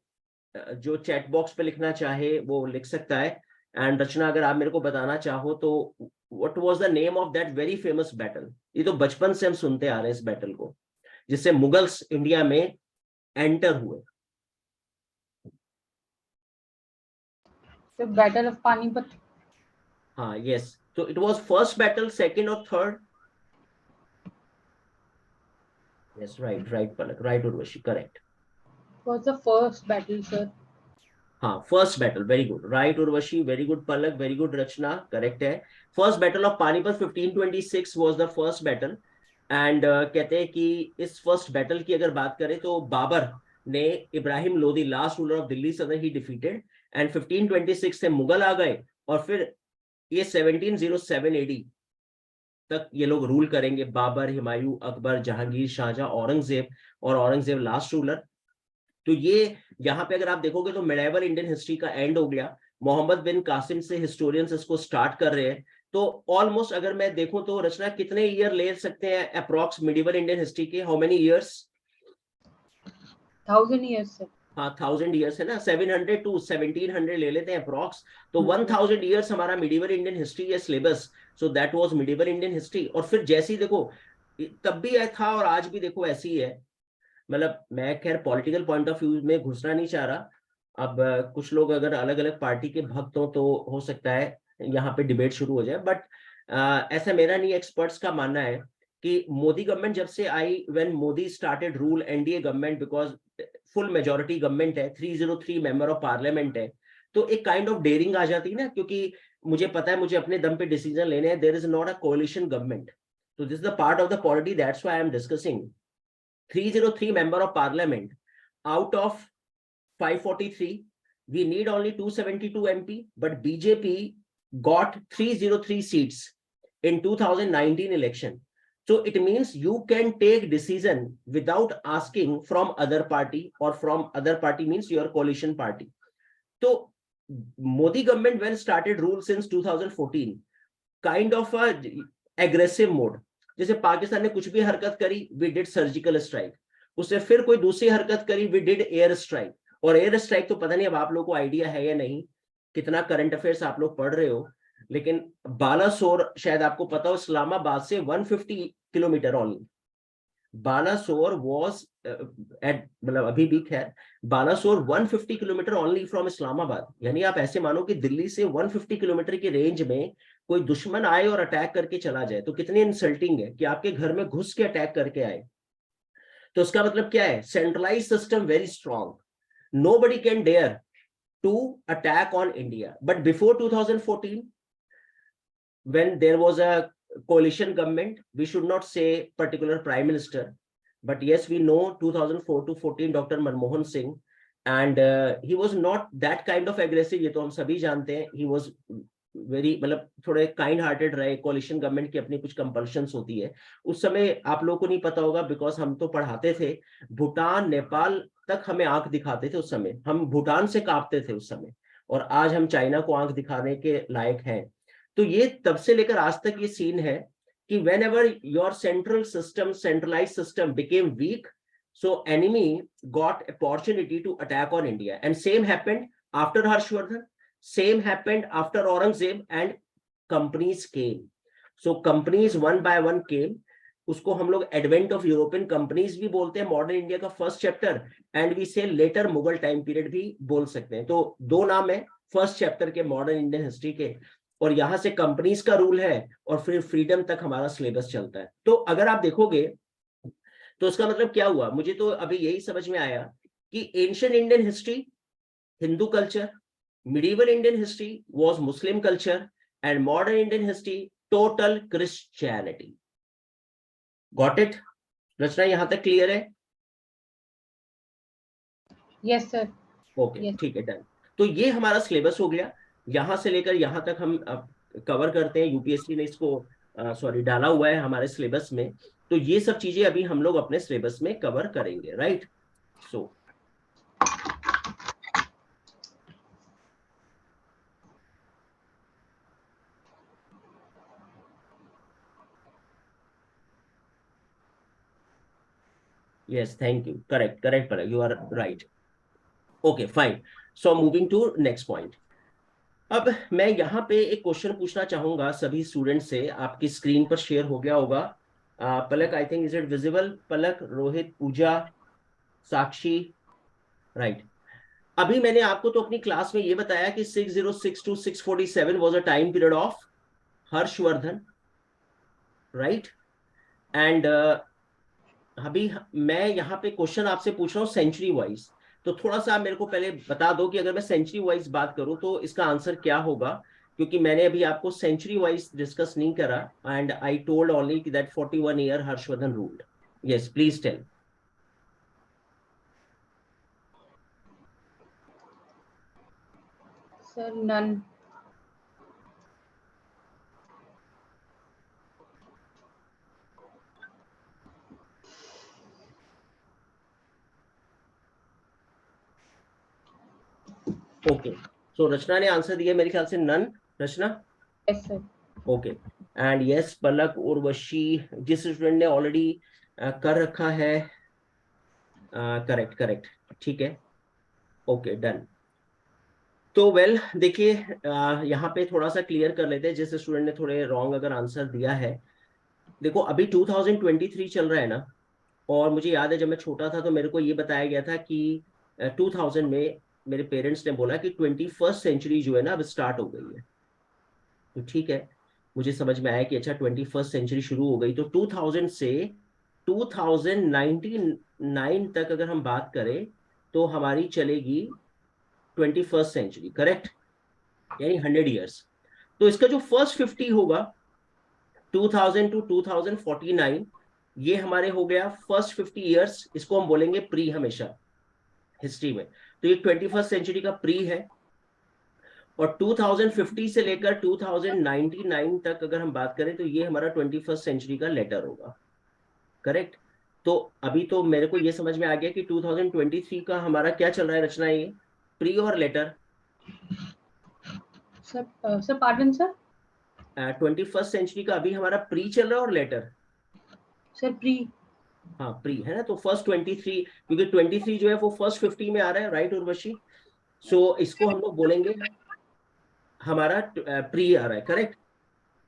जो चैट बॉक्स पे लिखना चाहे वो लिख सकता है। एंड रचना अगर आप मेरे को बताना चाहो तो what was the name of that very famous battle? ये तो बचपन से हम सुनते आ रहे हैं इस बैटल को, जिससे मुगल्स इंडिया में एंटर हुए। The battle of Panipat. हाँ यस, तो it was first battle, second और थर्ड? Yes right, right Palak, right Urvashi, correct. Was the first battle sir. हाँ first battle, very good, right Urvashi, very good Palak, very good Rachna, correct है। First battle of Panipat 1526 was the first battle. And कहते हैं कि इस first battle की अगर बात करें तो बाबर ने Ibrahim Lodi, last ruler of Delhi सदर, ही डिफीटेड, एंड 1526 से मुगल आ गए, और फिर ये 1707 एडी तक ये लोग रूल करेंगे, बाबर, हुमायूं, अकबर, जहांगीर, शाहजहां, औरंगजेब, और औरंगजेब लास्ट रूलर। तो ये यहाँ पे अगर आप देखोगे तो मिडाइवल इंडियन हिस्ट्री का एंड हो गया, मोहम्मद बिन कासिम से हिस्टोरियंस इसको स्टार्ट कर रहे हैं। तो ऑलमोस्ट अगर मैं देखूं तो रचना कितने ईयर ले सकते हैं अप्रोक्स मिडिवल इंडियन हिस्ट्री के, how many years? 1000 years sir. हाँ 1000 ईयर्स है ना, 700 टू 1700 ले लेते हैं अप्रोक्स, तो 1000 ईयर्स हमारा मिडिवल इंडियन हिस्ट्री है syllabus. So that was medieval Indian history. और फिर जैसे ही देखो, तब भी था और आज भी देखो ऐसी ही है। मतलब मैं खैर पॉलिटिकल पॉइंट ऑफ व्यू में घुसना नहीं चाह रहा। अब कुछ लोग अगर अलग अलग पार्टी के भक्त हो तो हो सकता है यहाँ पे डिबेट शुरू हो जाए, बट ऐसा मेरा नहीं, एक्सपर्ट्स का मानना है कि मोदी गवर्नमेंट जब से आई, when Modi started rule, NDA government, because full majority government है, 303 मेंबर ऑफ पार्लियामेंट है, तो एक काइंड ऑफ डेयरिंग आ जाती है ना, क्योंकि मुझे पता है मुझे अपने दम पे डिसीजन लेने हैं, there is not a coalition government. तो this is the part of the polity, that's why I am discussing 303 member of parliament out of 543, we need only 272 MP, but BJP got 303 seats in 2019 election. So it means you can take decision without asking from other party, or from other party means your coalition party. So Modi government when started rule since 2014, kind of a aggressive mode, जैसे पाकिस्तान ने कुछ भी हरकत करी, we did surgical strike, उससे फिर कोई दूसरी हरकत करी, वी डिड एयर स्ट्राइक। और एयर स्ट्राइक तो पता नहीं अब आप लोगों को आइडिया है या नहीं, कितना करंट अफेयर्स आप लोग पढ़ रहे हो, लेकिन बालासोर शायद आपको पता हो, इस्लामाबाद से 150 kilometre only. Balasore was at, मतलब अभी भी खैर, Balasore 150 kilometre only from Islamabad. यानी आप ऐसे मानो कि दिल्ली से 150 किलोमीटर की रेंज में कोई दुश्मन आए और अटैक करके चला जाए, तो कितनी इंसल्टिंग है कि आपके घर में घुस के अटैक करके आए। तो उसका मतलब क्या है, centralise system very strong, nobody can dare to attack on India. But before 2014, when there was a coalition government, we should not say particular prime minister, but yes, we know 2004 to 14 Dr. Manmohan Singh, and he was not that kind of aggressive, ये तो हम सभी जानते हैं, he was very, मतलब थोड़े kind hearted रहे। कोalition government की अपनी कुछ कंपल्शंस होती है, उस समय आप लोगों को नहीं पता होगा, बिकॉज हम तो पढ़ाते थे, भूटान नेपाल तक हमें आंख दिखाते थे उस समय, हम भूटान से कांपते थे उस समय, और आज हम चाइना को आंख दिखाने के लायक हैं। तो ये तब से लेकर आज तक ये सीन है कि whenever your central system, centralise system became weak, so enemy got opportunity to attack on India, and same happened after Harshvardhan, same happened after Aurangzeb, and companies came. So companies one by one came, उसको हम लोग advent of European companies भी बोलते हैं, modern India का first chapter, and we से letter Mughal time period भी बोल सकते हैं। तो दो नाम है फर्स्ट चैप्टर के मॉडर्न इंडियन हिस्ट्री के, और यहां से कंपनीज का रूल है और फिर फ्रीडम तक हमारा सिलेबस चलता है। तो अगर आप देखोगे तो उसका मतलब क्या हुआ, मुझे तो अभी यही समझ में आया कि ancient Indian history Hindu culture, medieval Indian history was Muslim culture, and modern Indian history total Christianity. Got it? Rachna यहां तक क्लियर है? Yes sir. ओके ठीक है, डन। तो ये हमारा सिलेबस हो गया, यहां से लेकर यहां तक हम कवर करते हैं, यूपीएससी ने इसको सॉरी डाला हुआ है हमारे सिलेबस में। तो ये सब चीजें अभी हम लोग अपने सिलेबस में कवर करेंगे, right? So yes, thank you, correct Parag, you are right. Okay, fine. So moving to next point. अब मैं यहाँ पे एक क्वेश्चन पूछना चाहूंगा सभी स्टूडेंट से, आपकी स्क्रीन पर शेयर हो गया होगा। Palak, I think, is it visible? Palak, Rohit, Pooja, Sakshi, right. अभी मैंने आपको तो अपनी क्लास में ये बताया कि 606 to 647 was a time period of Harshavardhan, right? And अभी मैं यहाँ पे क्वेश्चन आपसे पूछ रहा हूँ सेंचुरी वाइज, तो थोड़ा सा मेरे को पहले बता दो कि अगर मैं सेंचुरी वाइज बात करूं तो इसका आंसर क्या होगा, क्योंकि मैंने अभी आपको सेंचुरी वाइज डिस्कस नहीं करा, and I told only that 41 year Harshvardhan ruled. Yes, please tell. Sir none. Okay, so Rachna ने आंसर दिया मेरे ख्याल से none. Rachna? Yes sir. Okay, and yes Palak, Urvashi, जिस स्टूडेंट ने ऑलरेडी कर रखा है, करेक्ट करेक्ट, ठीक है, ओके डन। तो वेल देखिए, यहाँ पे थोड़ा सा क्लियर कर लेते हैं जिस स्टूडेंट ने थोड़े रॉन्ग अगर आंसर दिया है। देखो अभी 2023 चल रहा है ना, और मुझे याद है जब मैं छोटा था तो मेरे को ये बताया गया था कि 2000 में मेरे पेरेंट्स ने बोला कि 21st सेंचुरी जो है ना अब स्टार्ट हो गई है। तो ठीक है, मुझे समझ में आया कि अच्छा 21st सेंचुरी शुरू हो गई। तो 2000 से 2099 तक अगर हम बात करें तो हमारी चलेगी 21st सेंचुरी, करेक्ट, यानी 100 ईयर्स। तो इसका जो फर्स्ट 50 होगा 2000 टू 2049, ये हमारे हो गया फर्स्ट 50 ईयर्स, इसको हम बोलेंगे प्री हमेशा हिस्ट्री में। तो ये 21st सेंचुरी का प्री है। और 2050 से लेकर 2099 तक अगर हम बात करें तो ये हमारा 21st सेंचुरी का लेटर होगा, करेक्ट। तो अभी तो मेरे को ये समझ में आ गया कि 2023 का हमारा क्या चल रहा है रचना, ये प्री और later. Sir sir pardon sir. 21st century का अभी हमारा प्री चल रहा है और लेटर। Sir pre. हाँ प्री है ना, तो फर्स्ट 23, क्योंकि 23 जो है वो फर्स्ट 50 में आ रहा है, राइट उर्वशी? सो इसको हम लोग बोलेंगे हमारा प्री आ रहा है, करेक्ट।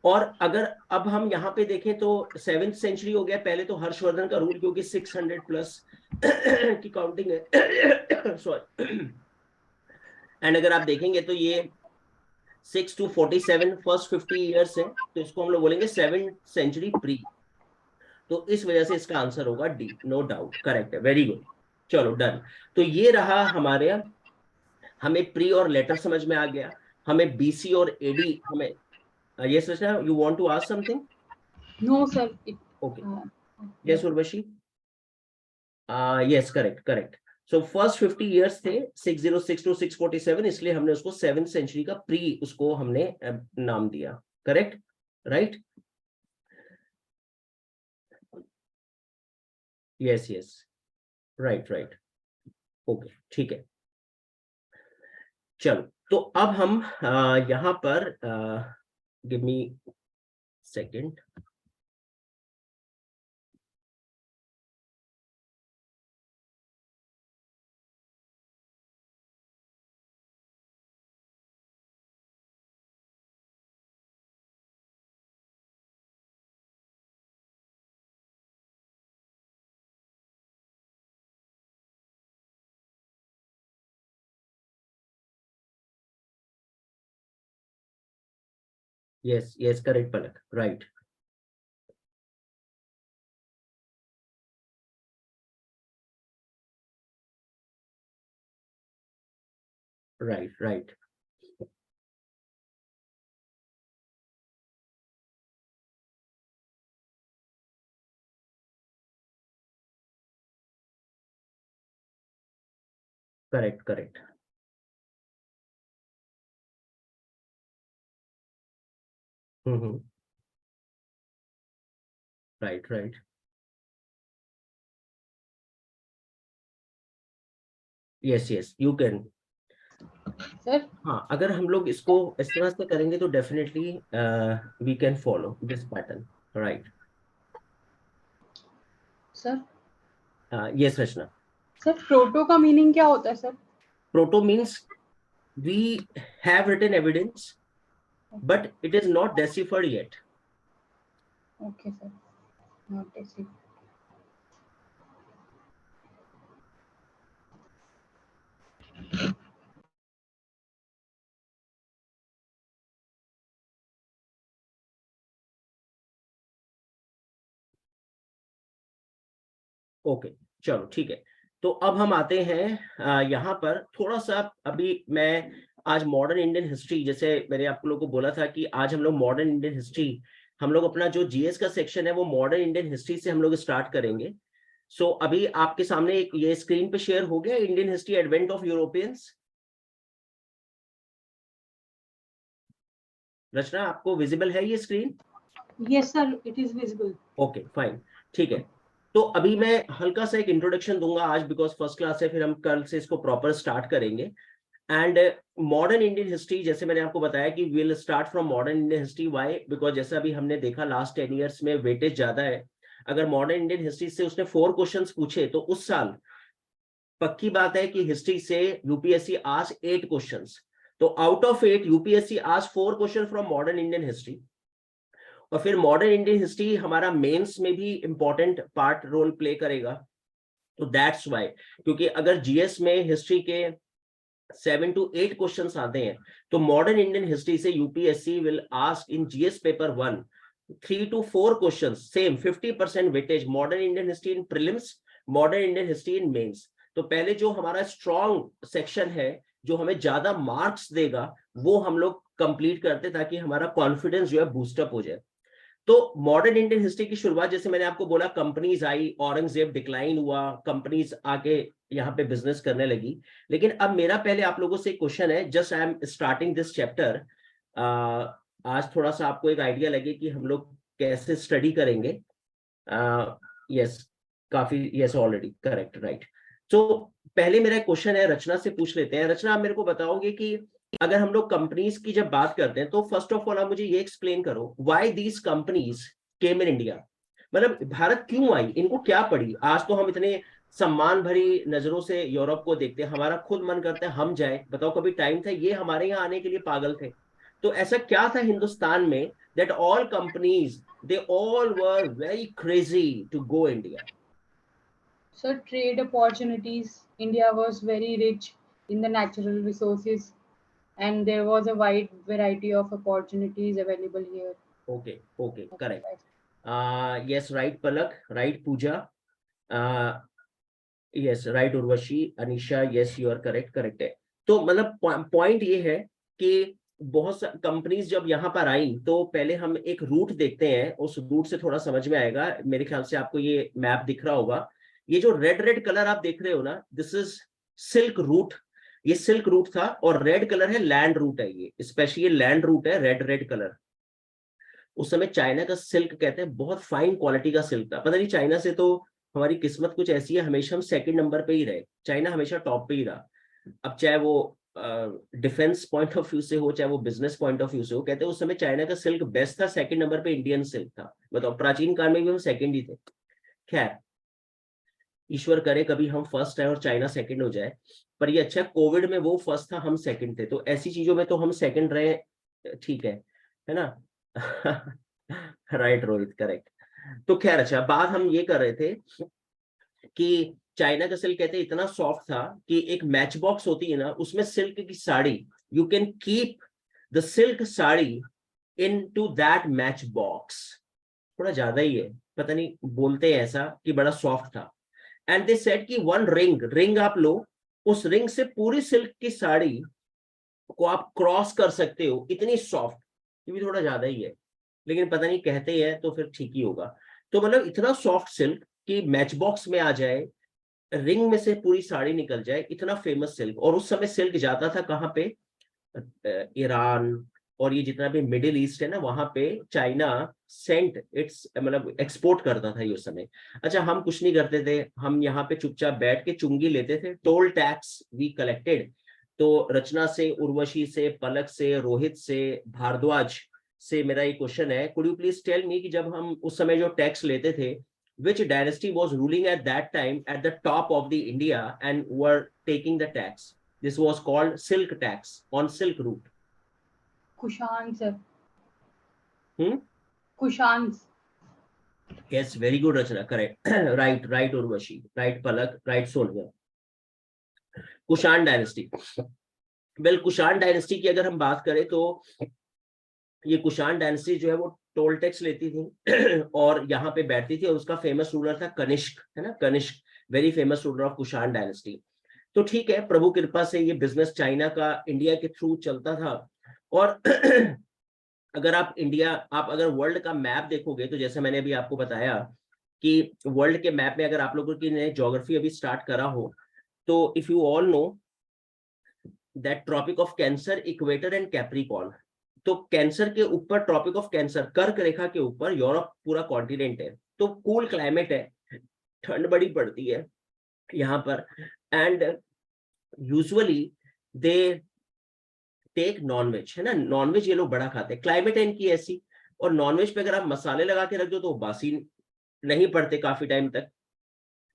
और अगर अब हम यहाँ पे देखें तो 7th सेंचुरी हो गया पहले तो हर्षवर्धन का रूल, क्योंकि 600 प्लस की काउंटिंग है सॉरी। एंड अगर आप देखेंगे तो ये 6 to 47 फर्स्ट 50 ईयर्स है, तो इसको हम लोग बोलेंगे 7th सेंचुरी प्री। तो इस वजह से इसका आंसर होगा डी, नो डाउट, करेक्ट है, वेरी गुड। चलो डन। तो ये रहा हमारे, हमें प्री और लेटर समझ में आ गया, हमें बीसी और एडी हमें, yes Rachna, you want to ask something? No sir. Okay, yes Urvashi? Yes correct correct. So first 50 years थे 606 टू 647, इसलिए हमने उसको 7th सेंचुरी का प्री उसको हमने नाम दिया, correct, right? Yes yes, right right, okay ठीक है। चलो तो अब हम यहाँ पर give me second. Yes yes correct Palak, right. Right right, correct correct, right right, yes yes you can. Sir. हाँ अगर हम लोग इसको इस तरह से करेंगे तो definitely we can follow this pattern, right. Sir. Yes Rachna. Sir proto का मीनिंग क्या होता है sir? Proto means we have written evidence but it is not deciphered yet. Okay sir, note ऐसे। ओके चलो ठीक है। तो अब हम आते हैं यहाँ पर थोड़ा सा, अभी मैं आज मॉडर्न इंडियन हिस्ट्री, जैसे मैंने आप लोगों को बोला था कि आज हम लोग मॉडर्न इंडियन हिस्ट्री, हम लोग अपना जो जीएस का सेक्शन है वो मॉडर्न इंडियन हिस्ट्री से हम लोग स्टार्ट करेंगे। सो अभी आपके सामने एक ये स्क्रीन पे शेयर हो गया Indian history advent of Europeans. Rachna आपको विजिबल है ये screen? Yes sir, it is visible. Okay fine, ठीक है। तो अभी मैं हल्का सा एक इंट्रोडक्शन दूंगा आज, बिकॉज फर्स्ट क्लास है, फिर हम कल से इसको प्रॉपर स्टार्ट करेंगे। एंड मॉडर्न इंडियन हिस्ट्री, जैसे मैंने आपको बताया कि will start from modern Indian history. Why? Because जैसा अभी हमने देखा लास्ट 10 ईयर्स में वेटेज ज्यादा है। अगर मॉडर्न इंडियन हिस्ट्री से उसने 4 क्वेश्चंस पूछे तो उस साल पक्की बात है कि हिस्ट्री से यूपीएससी आज 8 क्वेश्चंस। तो आउट ऑफ 8 यूपीएससी आज 4 question from modern Indian history. और फिर मॉडर्न इंडियन हिस्ट्री हमारा मेंस में भी इंपॉर्टेंट पार्ट रोल प्ले करेगा। तो दैट्स वाई, क्योंकि अगर जीएस में हिस्ट्री के 7 to 8 क्वेश्चंस आते हैं तो मॉडर्न इंडियन हिस्ट्री से UPSC will ask in GS paper 1 3 to 4 questions, same 50% weightage modern Indian history in prelims, modern Indian history in mains. तो पहले जो हमारा स्ट्रॉन्ग सेक्शन है जो हमें ज्यादा मार्क्स देगा वो हम लोग कंप्लीट करते ताकि हमारा कॉन्फिडेंस जो है बूस्टअप हो जाए। तो मॉडर्न इंडियन हिस्ट्री की शुरुआत, जैसे मैंने आपको बोला, कंपनीज आई, औरंगजेब डिक्लाइन हुआ, कंपनीज आके यहाँ पे बिजनेस करने लगी। लेकिन अब मेरा पहले आप लोगों से एक क्वेश्चन है, just I am starting this chapter. आज थोड़ा सा आपको एक आइडिया लगे कि हम लोग कैसे स्टडी करेंगे। यस, काफी, यस, ऑलरेडी करेक्ट, राइट। तो पहले मेरा क्वेश्चन है, रचना से पूछ लेते हैं। रचना, आप मेरे को बताओगे कि अगर हम लोग कंपनीज की जब बात करते हैं तो फर्स्ट ऑफ ऑल आप मुझे ये एक्सप्लेन करो, why these companies came in India. मतलब भारत क्यों आई, इनको क्या पड़ी? आज तो हम इतने सम्मान भरी नजरों से यूरोप को देखते हैं, हमारा खुद मन करता है हम जाए। बताओ, कभी टाइम था ये हमारे यहाँ आने के लिए पागल थे? तो ऐसा क्या था हिंदुस्तान में that all companies they all were very crazy to go India? So trade opportunities. India was very rich in the natural resources, and there was a wide variety of opportunities available here. Okay, okay, That's what correct. I say. Yes, right Palak, right Pooja, yes, right Urvashi, Anisha, yes you are correct, correct है। तो मतलब point ये है कि बहुत सा companies जब यहाँ पर आई तो पहले हम एक रूट देखते हैं, उस रूट से थोड़ा समझ में आएगा। मेरे ख्याल से आपको ये मैप दिख रहा होगा, ये जो रेड रेड कलर आप देख रहे हो ना, दिस इज सिल्क रूट। ये सिल्क रूट था, और रेड कलर है लैंड रूट है, ये स्पेशली लैंड रूट है, रेड रेड कलर। उस समय चाइना का सिल्क कहते हैं, बहुत फाइन क्वालिटी का सिल्क था। पता नहीं चाइना से तो हमारी किस्मत कुछ ऐसी है, हमेशा हम सेकंड नंबर पे ही रहे, चाइना हमेशा टॉप पे ही रहा। अब चाहे वो डिफेंस पॉइंट ऑफ व्यू से हो, चाहे वो बिजनेस पॉइंट ऑफ व्यू से हो, कहते हैं उस समय चाइना का सिल्क बेस्ट था, सेकंड नंबर पे इंडियन सिल्क था। बताओ, प्राचीन काल में भी हम सेकंड ही थे। खैर, ईश्वर करे कभी हम फर्स्ट आए और चाइना सेकंड हो जाए। पर ये अच्छा, कोविड में वो फर्स्ट था, हम सेकंड थे, तो ऐसी चीजों में तो हम सेकंड रहे, ठीक है ना? Right Rohit, correct. तो खैर, अच्छा, बात हम ये कर रहे थे कि चाइना का सिल्क कहते हैं इतना सॉफ्ट था कि एक मैच बॉक्स होती है ना, उसमें सिल्क की sari, you can keep the silk sari in to that match box. थोड़ा ज्यादा ही है, पता नहीं बोलते हैं ऐसा कि बड़ा सॉफ्ट था। एंड दे सेड कि वन रिंग आप लो, उस रिंग से पूरी सिल्क की साड़ी को आप क्रॉस कर सकते हो, इतनी सॉफ्ट। ये भी थोड़ा ज्यादा ही है, लेकिन पता नहीं कहते हैं तो फिर ठीक ही होगा। तो मतलब इतना सॉफ्ट सिल्क कि मैच बॉक्स में आ जाए, रिंग में से पूरी साड़ी निकल जाए, इतना फेमस सिल्क। और उस समय सिल्क जाता था कहाँ पे? ईरान और ये जितना भी मिडिल ईस्ट है ना, वहां पे चाइना सेंट इट्स, मतलब एक्सपोर्ट करता था ये उस समय। अच्छा, हम कुछ नहीं करते थे, हम यहाँ पे चुपचाप बैठ के चुंगी लेते थे, टोल टैक्स वी कलेक्टेड। तो रचना से, उर्वशी से, पलक से, रोहित से, भारद्वाज से मेरा ये क्वेश्चन है, could you please tell me कि जब हम उस समय जो टैक्स लेते थे, which dynasty was ruling at that time at the top of the India and were taking the tax? This was called silk tax on silk route. Kushan, sir. Hmm? Kushans. Yes, very good, Rachana. Correct. Right, right, Urvashi. Right, Palak. Right, Sonia. Kushan dynasty. Well, Kushan dynasty की अगर हम बात करें तो ये Kushan dynasty जो है वो टोल टैक्स लेती थी और यहाँ पे बैठती थी, और उसका फेमस रूलर था कनिष्क, है ना? Kanishka, very famous ruler of Kushan dynasty. तो ठीक है, प्रभु कृपा से ये बिजनेस चाइना का इंडिया के थ्रू चलता था। और अगर आप अगर वर्ल्ड का मैप देखोगे तो जैसे मैंने अभी आपको बताया कि वर्ल्ड के मैप में अगर आप लोगों की ने ज्योग्राफी अभी स्टार्ट करा हो, तो if you all know that tropic of Cancer, equator and Capricorn, तो कैंसर के ऊपर, ट्रॉपिक ऑफ कैंसर, कर्क रेखा के ऊपर यूरोप पूरा कॉन्टिनेंट है, तो कूल क्लाइमेट है, ठंड बड़ी पड़ती है यहाँ पर। And usually they take nonveg, है ना, नॉनवेज ये लोग बड़ा खाते हैं, क्लाइमेट है इनकी ऐसी, और नॉनवेज पे अगर आप मसाले लगा के रख दो तो बासी नहीं पड़ते काफी टाइम तक।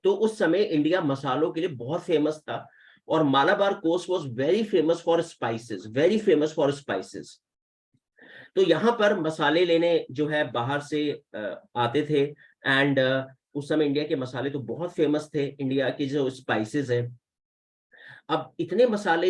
तो उस समय इंडिया मसालों के लिए बहुत फेमस था, और Malabar coast was very famous for spices, very famous for spices. तो यहाँ पर मसाले लेने जो है बाहर से आते थे, एंड उस समय इंडिया के मसाले तो बहुत फेमस थे, इंडिया के जो स्पाइसेस है। अब इतने मसाले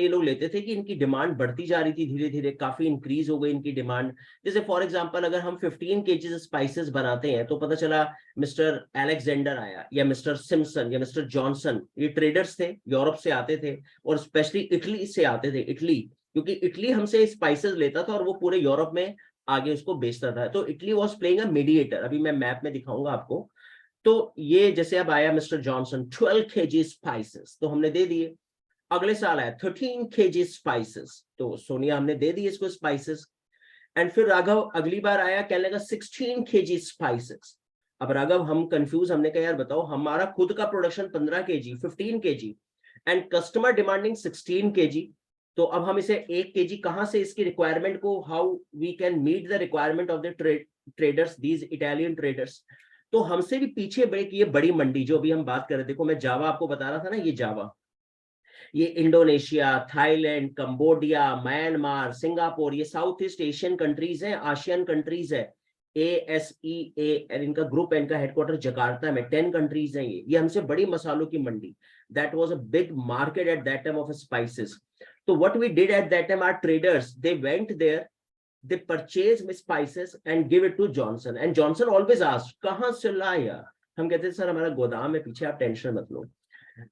ये लोग लेते थे कि इनकी डिमांड बढ़ती जा रही थी, धीरे धीरे काफी इंक्रीज हो गई इनकी डिमांड। जैसे फॉर एग्जांपल अगर हम 15 केजी स्पाइसेस बनाते हैं, तो पता चला मिस्टर अलेक्जेंडर आया, या मिस्टर सिम्पसन, या मिस्टर जॉनसन, ये ट्रेडर्स थे, यूरोप से आते थे, और स्पेशली इटली से आते थे, इटली, क्योंकि इटली हमसे स्पाइसेस लेता था और वो पूरे यूरोप में आगे उसको बेचता था। तो Italy was playing a mediator, अभी मैं मैप में दिखाऊंगा आपको। तो ये जैसे अब आया मिस्टर जॉनसन, 12 केजी स्पाइसेस, तो हमने दे दिए। अगले साल आया 13 केजी स्पाइसेस, तो सोनिया हमने दे दी इसको स्पाइसेस। एंड फिर राघव अगली बार आया, कहने लगा 16 केजी स्पाइसेस। अब राघव हम कंफ्यूज, हमने कहा यार बताओ, हमारा खुद का production 15 KG, 15 KG, and customer demanding 16 KG. तो अब हम इसे 1 केजी कहां से, इसकी रिक्वायरमेंट को, how we can meet the requirement of the traders, these Italian traders. तो हमसे भी पीछे ब्रेक, ये बड़ी मंडी जो अभी हम बात कर रहे, देखो मैं जावा आपको बता रहा था ना, ये जावा, ये Indonesia, Thailand, Cambodia, Myanmar, Singapore, ये साउथ ईस्ट एशियन कंट्रीज हैं, आसियान कंट्रीज है। ASEAN इनका ग्रुप है, इनका हेडक्वार्टर जकार्ता में, 10 कंट्रीज हैं ये हमसे बड़ी मसालों की मंडी। That was a big market at that time of spices. तो what we did at that time, our traders they went there, they purchase spices and give it to Johnson, and Johnson always asked कहां से लाया। हम कहते थे sir हमारा गोदाम है पीछे, आप टेंशन मत लो।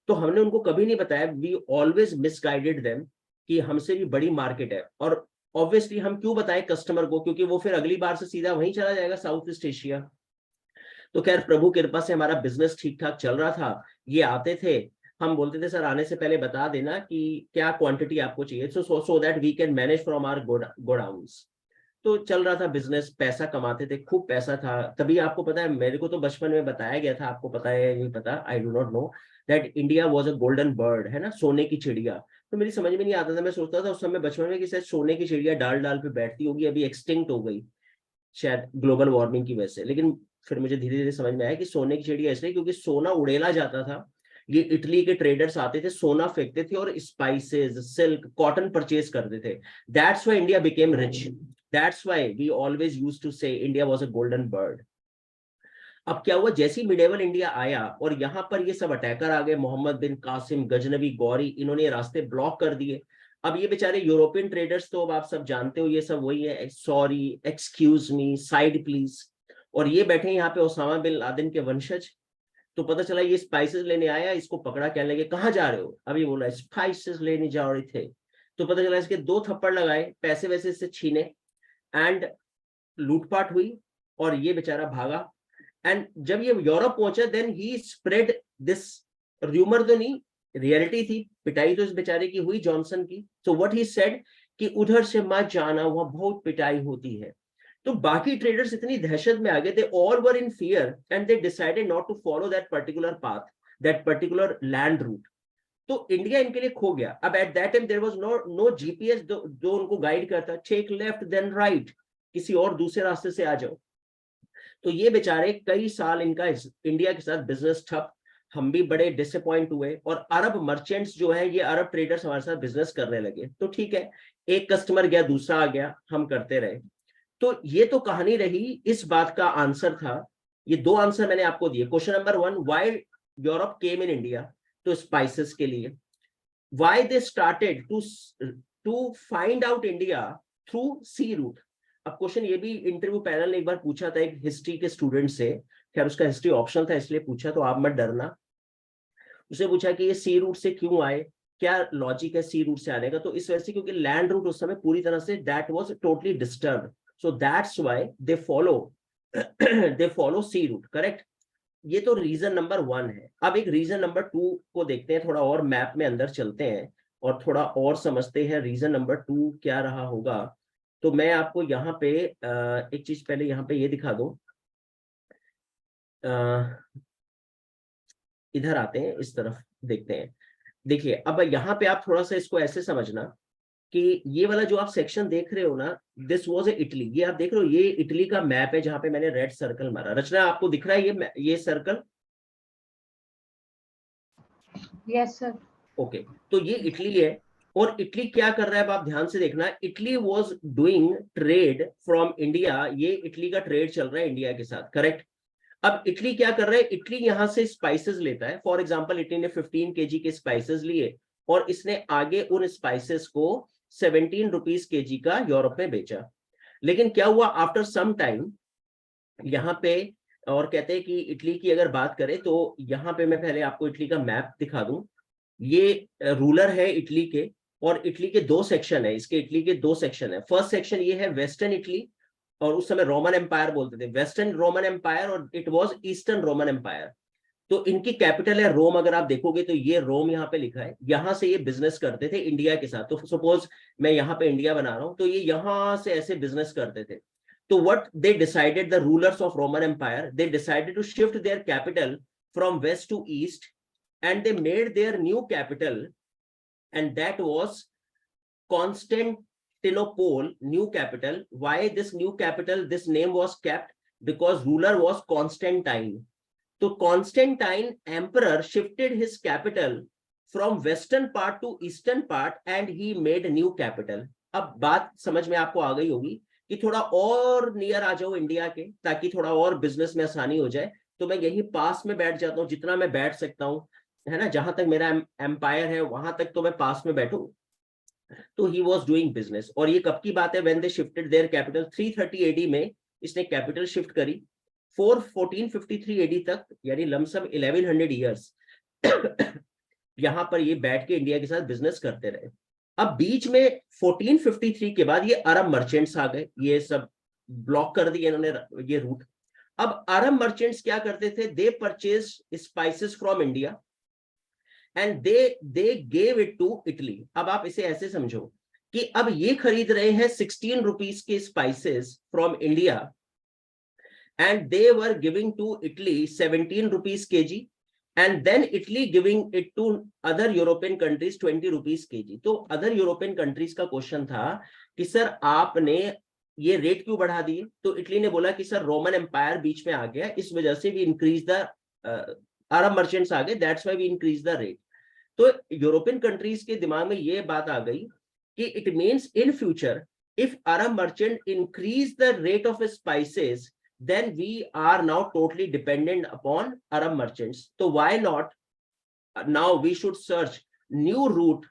तो हमने उनको कभी नहीं बताया, वी ऑलवेज मिसगाइडेड देम कि हमसे भी बड़ी मार्केट है। और ऑब्वियसली हम क्यों बताएं कस्टमर को, क्योंकि वो फिर अगली बार से सीधा वहीं चला जाएगा, साउथ ईस्ट एशिया। तो खैर प्रभु कृपा से हमारा बिजनेस ठीक ठाक चल रहा था। ये आते थे, हम बोलते थे सर आने से पहले बता देना कि क्या क्वांटिटी आपको चाहिए, so that we can manage from our godowns. तो चल रहा था बिजनेस, पैसा कमाते थे, खूब पैसा था। तभी आपको पता है, मेरे को तो बचपन में बताया गया था, आपको पता है नहीं पता, I do not know, that India was a golden bird, है ना, सोने की चिड़िया। तो मेरी समझ में नहीं आता था, मैं सोचता था उस समय बचपन में कि शायद सोने की चिड़िया डाल डाल पे बैठती होगी, अभी एक्सटिंक्ट हो गई शायद ग्लोबल वार्मिंग की वजह से। लेकिन फिर मुझे धीरे धीरे समझ में आया कि सोने की चिड़िया इसलिए क्योंकि सोना उड़ेला जाता था। ये इटली के ट्रेडर्स आते थे, सोना फेंकते थे और स्पाइसेस, सिल्क, कॉटन परचेज करते थे। That's why India became rich, that's why we always used to say India was a golden bird. अब क्या हुआ, जैसी मिडेवल इंडिया आया और यहाँ पर ये सब अटैकर आ गए, मोहम्मद बिन कासिम, गजनवी, गौरी, इन्होंने रास्ते ब्लॉक कर दिए। अब ये बेचारे यूरोपियन ट्रेडर्स, तो अब आप सब जानते हो ये सब वही है, sorry, excuse me, side please. और ये बैठे यहाँ पे ओसामा बिन लादेन के वंशज। तो पता चला ये स्पाइसेस लेने आया, इसको पकड़ा, कहने लगे कहाँ जा रहे हो, अभी बोला स्पाइसेस लेने जा रहे थे। तो पता चला इसके 2 थप्पड़ लगाए, पैसे वैसे इससे छीने, एंड लूटपाट हुई, और ये बेचारा भागा। एंड जब ये यूरोप पहुंचा, then he spread this rumour, तो नहीं, रियलिटी थी, पिटाई तो इस बेचारे की हुई जॉनसन की। सो व्हाट ही सेड कि उधर से मत जाना, वहां बहुत पिटाई होती है। तो बाकी ट्रेडर्स इतनी दहशत में आ गए, they all were in fear, and they decided not to follow that particular path, that particular land route. तो इंडिया इनके लिए खो गया। अब at that time there was no GPS जो उनको गाइड करता, टेक लेफ्ट देन राइट, किसी और दूसरे रास्ते से आ जाओ। तो ये बेचारे कई साल इनका इंडिया के साथ बिजनेस ठप, हम भी बड़े डिसअपॉइंट हुए, और अरब मर्चेंट्स जो है, ये अरब ट्रेडर्स हमारे साथ बिजनेस करने लगे। तो ठीक है, एक कस्टमर गया, दूसरा आ गया, हम करते रहे। तो ये तो कहानी रही, इस बात का आंसर था। ये 2 आंसर मैंने आपको दिए। Question number 1, why Europe came in India, तो स्पाइसेस के लिए। Why they started to find out India through sea route. अब क्वेश्चन ये भी इंटरव्यू पैनल ने एक बार पूछा था एक हिस्ट्री के स्टूडेंट से, खैर उसका हिस्ट्री ऑप्शनल था इसलिए पूछा, तो आप मत डरना। उसे पूछा कि ये सी रूट से क्यों आए, क्या लॉजिक है सी रूट से आने का। तो इस वजह से क्योंकि लैंड रूट उस समय पूरी तरह से that was totally disturb, so that's why they follow they follow sea route, correct. ये तो रीजन नंबर 1 है। अब एक रीजन नंबर 2 को देखते हैं, थोड़ा और मैप में अंदर चलते हैं और थोड़ा और समझते हैं रीजन नंबर 2 क्या रहा होगा। तो मैं आपको यहाँ पे एक चीज पहले यहाँ पे ये दिखा दूं, इधर आते हैं, इस तरफ देखते हैं। देखिए अब यहाँ पे आप थोड़ा सा इसको ऐसे समझना कि ये वाला जो आप सेक्शन देख रहे हो ना, दिस वाज ए इटली, ये आप देख रहे हो, ये इटली का मैप है जहां पे मैंने रेड सर्कल मारा। रचना आपको दिख रहा है ये सर्कल? Yes, sir. ओके, तो ये इटली है। और इटली क्या कर रहा है, अब आप ध्यान से देखना, Italy was doing trade from India, ये इटली का ट्रेड चल रहा है इंडिया के साथ, करेक्ट। अब इटली क्या कर रहा है, इटली यहां से स्पाइसेस लेता है। फॉर एग्जांपल इटली ने 15 केजी के स्पाइसेस लिए और इसने आगे उन स्पाइसेस को 17 रुपीज केजी का यूरोप में बेचा। लेकिन क्या हुआ आफ्टर सम टाइम यहाँ पे, और कहते हैं कि इटली की अगर बात करें तो यहाँ पे मैं पहले आपको इटली का मैप दिखा दूं। ये रूलर है इटली के, और इटली के दो सेक्शन है, इसके इटली के दो सेक्शन है। फर्स्ट सेक्शन ये है वेस्टर्न इटली, और उस समय रोमन एम्पायर बोलते थे, वेस्टर्न रोमन एम्पायर, और it was eastern Roman empire. तो इनकी कैपिटल है रोम, अगर आप देखोगे तो ये रोम यहाँ पे लिखा है। यहाँ से ये बिजनेस करते थे इंडिया के साथ। तो सपोज मैं यहाँ पे इंडिया बना रहा हूँ, तो ये यहाँ से ऐसे बिजनेस करते थे। तो what they decided, the rulers of Roman empire, they decided to shift their capital from west to east, and they made their new capital, and that was Constantinople, new capital. Why this new capital, this name was kept? Because ruler was Constantine. So Constantine emperor shifted his capital from western part to eastern part and he made a new capital. अब बात समझ में आपको आ गई होगी कि थोड़ा और नियर आ जाओ इंडिया के, ताकि थोड़ा और बिजनेस में आसानी हो जाए। तो मैं यही पास में बैठ जाता हूँ, जितना मैं बैठ सकता हूँ, है ना, जहां तक मेरा एम्पायर है वहां तक तो मैं पास में बैठू। तो ही वॉज डूइंग बिजनेस। और ये कब की बात है, when they shifted their capital 330 AD में इसने कैपिटल शिफ्ट करी। 1453 एडी तक, यानी लमसम 1100 ईयर्स यहां पर ये बैठ के इंडिया के साथ बिजनेस करते रहे। अब बीच में 1453 के बाद ये अरब मर्चेंट्स आ गए, ये सब ब्लॉक कर दिए इन्होंने ये रूट। अब अरब मर्चेंट्स क्या करते थे, they purchase spices from India and they gave it to Italy. अब आप इसे ऐसे समझो कि अब ये खरीद रहे हैं 16 रुपीज के spices from India and they were giving to Italy 17 rupees KG, and then Italy giving it to other European countries 20 rupees KG. तो अदर यूरोपियन कंट्रीज का क्वेश्चन था कि सर आपने ये रेट क्यों बढ़ा दिए? तो इटली ने बोला कि सर रोमन एम्पायर बीच में आ गया, इस वजह से भी इंक्रीज द अरब मर्चेंट्स आ गए, that's why we increase the rate. तो यूरोपियन कंट्रीज के दिमाग में ये बात आ गई कि it means in future if Arab merchant increase the rate of spices, then we are now totally dependent upon Arab merchants. So why not now we should search new route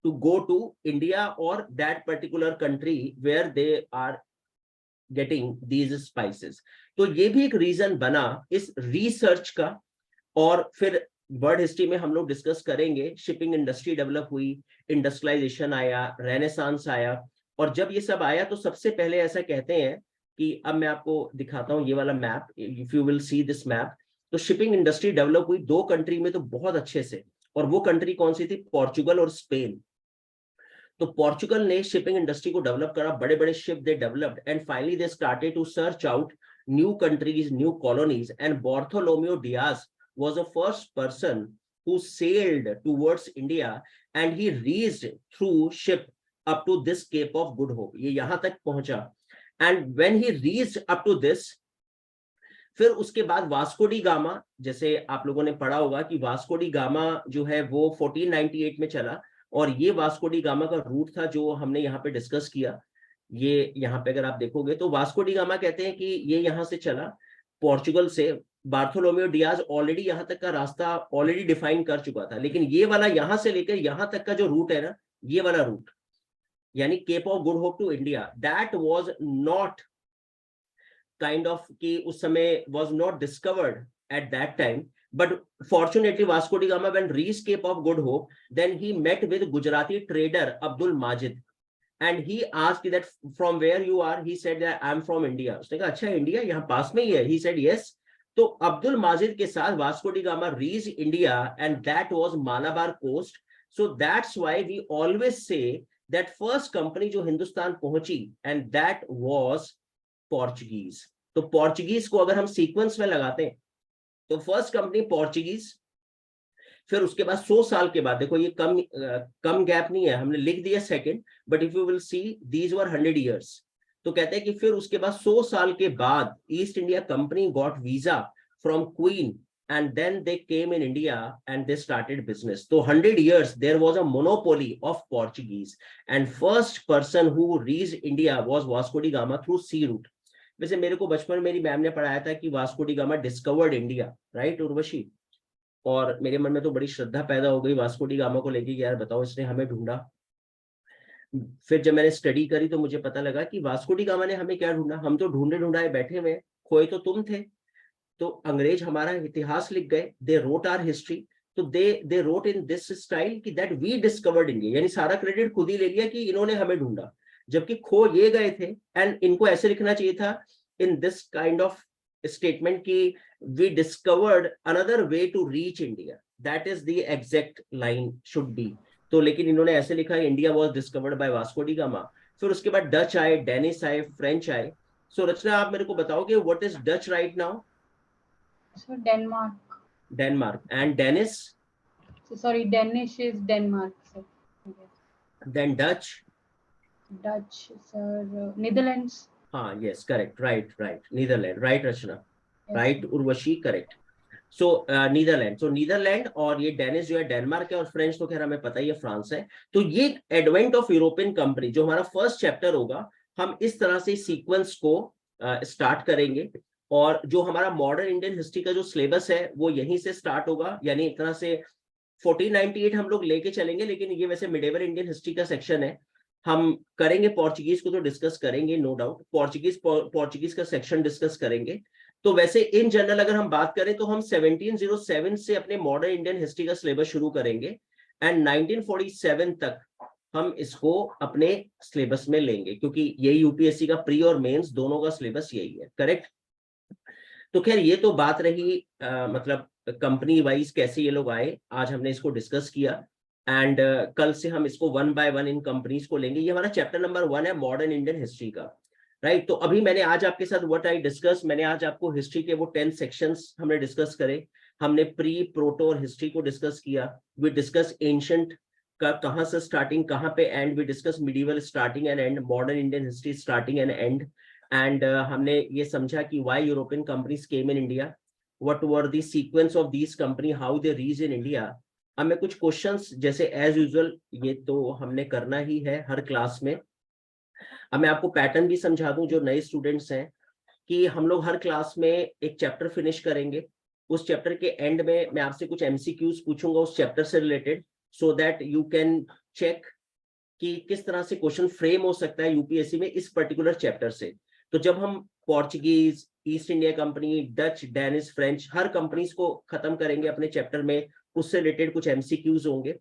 to go to India or that particular country where they are getting these spices. तो ये भी एक reason बना इस research का। और फिर world history में हम लोग डिस्कस करेंगे, शिपिंग इंडस्ट्री डेवलप हुई, इंडस्ट्रियलाइजेशन आया, रेनेसांस आया। और जब ये सब आया तो सबसे पहले ऐसा कहते हैं कि, अब मैं आपको दिखाता हूं ये वाला map, if you will see this map. तो शिपिंग इंडस्ट्री डेवलप हुई दो कंट्री में तो बहुत अच्छे से, और वो कंट्री कौन सी थी, पोर्चुगल और स्पेन। तो पोर्चुगल ने शिपिंग इंडस्ट्री को डेवलप करा, बड़े बड़े ship they developed and finally they started to search out new countries, new colonies, and Bartolomeu Dias was the first person who sailed towards India and he reached through ship up to this Cape of Good Hope. ये यहां तक पहुंचा, and when he reached up to this, फिर उसके बाद Vasco da gamma, जैसे आप लोगों ने पढ़ा होगा कि वास्को डी गामा जो है वो 1498 में चला, और ये वास्को डी गामा का रूट था जो हमने यहाँ पे डिस्कस किया। ये यहाँ पे अगर आप देखोगे तो वास्को डी गामा कहते हैं कि ये यहाँ से चला पोर्चुगल से। बार्थोलोमेओ डियाज ऑलरेडी यहाँ तक का रास्ता ऑलरेडी डिफाइन कर चुका था, लेकिन ये वाला यहाँ से लेकर यहाँ तक का जो रूट है ना, ये वाला रूट यानी Cape of Good Hope to India, that was not kind of कि उस समय was not discovered at that time, but fortunately Vasco da Gama when reached Cape of Good Hope, then he met with Gujarati trader Abdul Majid and he asked that from where you are, he said that I am from India. उसने कहा अच्छा India यहाँ पास में ही है, he said yes. तो अब्दुल माजिद के साथ Vasco da gamma reached India and that was Malabar coast. So that's why we always say that first company जो हिंदुस्तान पहुंची and that was Portuguese. तो पोर्चुगीज को अगर हम सीक्वेंस में लगाते हैं तो फर्स्ट कंपनी पोर्चुगीज, फिर उसके बाद 100 साल के बाद, देखो ये कम गैप नहीं है, हमने लिख दिया second, but if you will see these were 100 years। तो कहते हैं कि फिर उसके बाद 100 साल के बाद east India company got visa from queen and then they came in India and they started business. So 100 years there was a monopoly of Portuguese, and first person who reached India was Vasco da Gama through sea route. वैसे मेरे को बचपन में मेरी ma'am ने पढ़ाया था कि Vasco da gamma discovered India, right Urvashi? और मेरे मन में तो बड़ी श्रद्धा पैदा हो गई वास्को डी गामा को लेके कि यार बताओ इसने हमें ढूंढा। फिर जब मैंने स्टडी करी तो मुझे पता लगा कि वास्को डी गामा ने हमें क्या ढूंढा, हम तो ढूंढे ढूंढाए बैठे हुए, खोए तो तुम थे। तो अंग्रेज हमारा इतिहास लिख गए, दे रोट आर हिस्ट्री, तो they wrote in this style कि दैट वी डिस्कवर्ड इंडिया, यानी सारा क्रेडिट खुद ही ले लिया कि इन्होंने हमें ढूंढा, जबकि खो ये गए थे। एंड इनको ऐसे लिखना चाहिए था in this kind of statement कि we discovered another way to reach India, that is the exact line should be. तो लेकिन इन्होंने ऐसे लिखा India was discovered by Vasco da Gama. फिर उसके बाद डच आए, डेनिश आए, फ्रेंच आए। सो रचना आप मेरे को बताओगे what is Dutch right now? So Denmark. Denmark. And Danish? So sorry, Danish is Denmark, sir. Yes. Then Dutch? Dutch, sir. Netherlands. Yes, correct. Right. Netherlands. Right, Rachna. Yes, Right, sir. Urvashi, correct. So Netherland, तो Netherland और ये Danish जो है Denmark है, और French तो खैर हमें पता ही है फ्रांस है। तो ये एडवेंट ऑफ यूरोपियन कंपनी जो हमारा फर्स्ट चैप्टर होगा, हम इस तरह से सीक्वेंस को स्टार्ट करेंगे। और जो हमारा मॉडर्न इंडियन हिस्ट्री का जो सिलेबस है वो यहीं से स्टार्ट होगा, यानी एक तरह से 1498 हम लोग लेके चलेंगे, लेकिन ये वैसे मिडेवल इंडियन हिस्ट्री का सेक्शन है। हम करेंगे पोर्चुगीज को तो डिस्कस करेंगे नो डाउट, पोर्चुगीज का सेक्शन डिस्कस करेंगे। तो वैसे इन जनरल अगर हम बात करें तो हम 1707 से अपने मॉडर्न इंडियन हिस्ट्री का सिलेबस शुरू करेंगे, एंड 1947 तक हम इसको अपने सिलेबस में लेंगे, क्योंकि ये यूपीएससी का प्री और मेंस दोनों का सिलेबस यही है, करेक्ट? तो खैर ये तो बात रही मतलब कंपनी वाइज कैसे ये लोग आए, आज हमने इसको डिस्कस किया। एंड कल से हम इसको one by one in companies को लेंगे। ये हमारा चैप्टर नंबर 1 है मॉडर्न इंडियन हिस्ट्री का, राइट? तो अभी मैंने आज आपके साथ व्हाट आई डिस्कस, मैंने आज आपको हिस्ट्री के वो 10 सेक्शंस हमने डिस्कस करे। हमने प्री, प्रोटो और हिस्ट्री को डिस्कस किया। वी डिस्कस एंशिएंट का कहाँ से स्टार्टिंग कहाँ पे end, we discuss medieval starting and end, modern Indian history starting and end. And हमने ये समझा कि why European companies came in India, what were the sequence of these company, how they reach in India. अब मैं कुछ questions जैसे as usual ये तो हमने करना ही है हर क्लास में। अब मैं आपको पैटर्न भी समझा दूं जो नए स्टूडेंट्स हैं, कि हम लोग हर क्लास में एक चैप्टर फिनिश करेंगे, उस चैप्टर के एंड में मैं आपसे कुछ एमसीक्यूज पूछूंगा उस चैप्टर से related, so that you can check कि किस तरह से क्वेश्चन फ्रेम हो सकता है यूपीएससी में इस पर्टिकुलर चैप्टर से। तो जब हम Portuguese, East India Company, Dutch, Danish, French हर कंपनीज को खत्म करेंगे अपने चैप्टर में, उससे रिलेटेड कुछ एमसीक्यूज होंगे।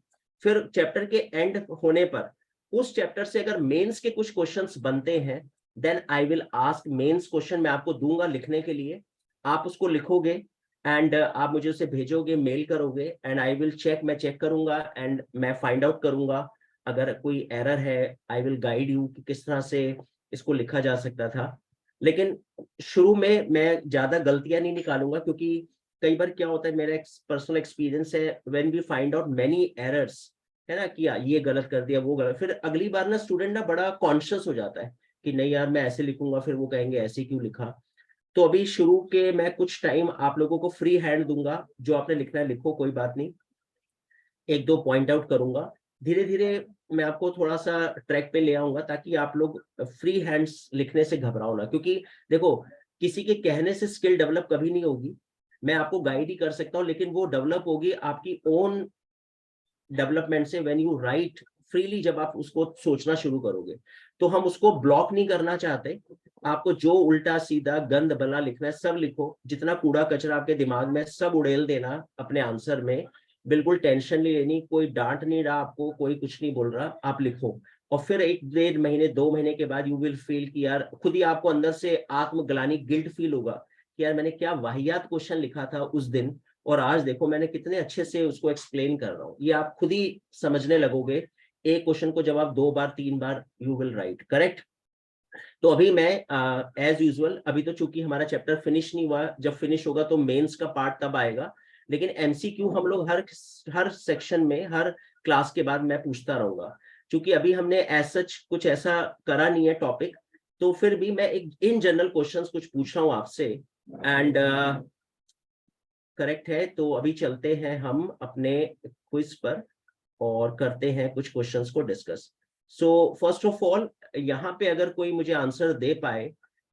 फिर चैप्टर के एंड होने पर उस चैप्टर से अगर मेंस के कुछ क्वेश्चंस बनते हैं, then I will ask mains question, मैं आपको दूंगा लिखने के लिए, आप उसको लिखोगे एंड आप मुझे उसे भेजोगे, मेल करोगे, एंड आई विल चेक, मैं चेक करूंगा एंड मैं फाइंड आउट करूंगा अगर कोई एरर है, आई विल गाइड यू कि किस तरह से इसको लिखा जा सकता था। लेकिन शुरू में मैं ज्यादा गलतियां नहीं निकालूंगा, क्योंकि कई बार क्या होता है, मेरा पर्सनल एक्सपीरियंस है, when we find out many errors, है ना, कि ये गलत कर दिया वो गलत, फिर अगली बार ना स्टूडेंट ना बड़ा कॉन्शियस हो जाता है कि नहीं यार मैं ऐसे लिखूंगा, फिर वो कहेंगे ऐसे क्यों लिखा। तो अभी शुरू के मैं कुछ टाइम आप लोगों को फ्री हैंड दूंगा, जो आपने लिखना है लिखो, कोई बात नहीं, एक दो पॉइंट आउट करूंगा, धीरे धीरे मैं आपको थोड़ा सा ट्रैक पे ले आऊंगा, ताकि आप लोग फ्री हैंड्स लिखने से घबराओ ना। क्योंकि देखो किसी के कहने से स्किल डेवलप कभी नहीं होगी, मैं आपको गाइड ही कर सकता हूँ, लेकिन वो डेवलप होगी आपकी ओन डेवलपमेंट से, व्हेन यू राइट फ्रीली, जब आप उसको सोचना शुरू करोगे। तो हम उसको ब्लॉक नहीं करना चाहते, आपको जो उल्टा सीधा गंद बला लिखना है सब लिखो, जितना कूड़ा कचरा आपके दिमाग में सब उड़ेल देना अपने आंसर में, बिल्कुल टेंशन नहीं लेनी, कोई डांट नहीं रहा आपको, कोई कुछ नहीं बोल रहा, आप लिखो। और फिर 1-1.5 महीने 2 महीने के बाद यू विल फील कि यार खुद ही आपको अंदर से आत्मग्लानि, गिल्ट फील होगा कि यार मैंने क्या वाहियात क्वेश्चन लिखा था उस दिन, और आज देखो मैंने कितने अच्छे से उसको एक्सप्लेन कर रहा हूँ। ये आप खुद ही समझने लगोगे, एक क्वेश्चन को जब आप 2 बार 3 बार यू विल राइट, करेक्ट? तो अभी मैं एज यूजुअल, अभी तो चूंकि हमारा चैप्टर फिनिश नहीं हुआ, जब फिनिश होगा तो मेंस का पार्ट तब आएगा, लेकिन एमसीक्यू हम लोग हर सेक्शन में, हर क्लास के बाद मैं पूछता रहूंगा। क्योंकि अभी हमने सच कुछ ऐसा करा नहीं है टॉपिक, तो फिर भी मैं एक इन जनरल क्वेश्चंस कुछ पूछ रहा हूँ आपसे। एंड करेक्ट है, तो अभी चलते हैं हम अपने क्विज पर और करते हैं कुछ क्वेश्चंस को discuss. So first of all, यहाँ पे अगर कोई मुझे आंसर दे पाए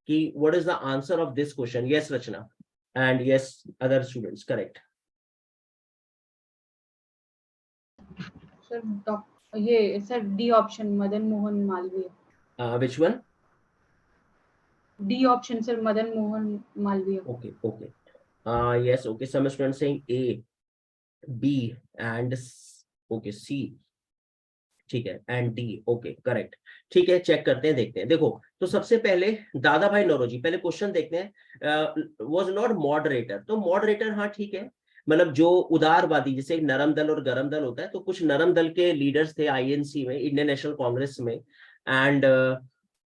कि what is the answer of this question. Yes Rachna, and yes other students, correct. Sir ये sir D option, Madan Mohan Malviya. Which one? D option sir, Madan Mohan Malviya. Okay okay, yes, okay, some students saying A, B and okay C, ठीक है, and D, okay correct. ठीक है, check करते हैं, देखते हैं। देखो, तो सबसे पहले दादा भाई नौरोजी, पहले क्वेश्चन देखते हैं। वाज नॉट मॉडरेटर, तो मॉडरेटर हाँ ठीक है, मतलब जो उदारवादी, जैसे एक नरम दल और गरम दल होता है, तो कुछ नरम दल के लीडर्स थे आईएनसी में, इंडियन नेशनल कांग्रेस में, एंड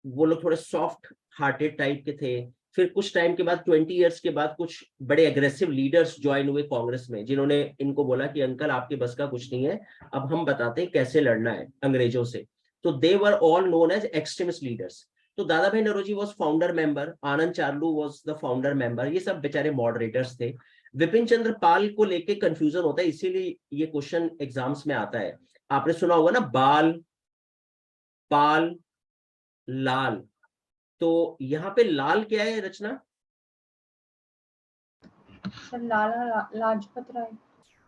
वो लोग थोड़े सॉफ्ट हार्टेड टाइप के थे। फिर कुछ टाइम के बाद, 20 इयर्स के बाद, कुछ बड़े एग्रेसिव लीडर्स ज्वाइन हुए कांग्रेस में, जिन्होंने इनको बोला कि अंकल आपके बस का कुछ नहीं है, अब हम बताते हैं कैसे लड़ना है अंग्रेजों से। तो they were all known as extremist leaders. तो Dadabhai Naoroji was founder member, Anand Charlu was the founder member, ये सब बेचारे मॉडरेटर्स थे। विपिन चंद्र पाल को लेके कंफ्यूजन होता है, इसीलिए ये क्वेश्चन एग्जाम्स में आता है। आपने सुना होगा ना, बाल, पाल, लाल, तो यहाँ पे लाल क्या है रचना? सर लाला लाजपत राय।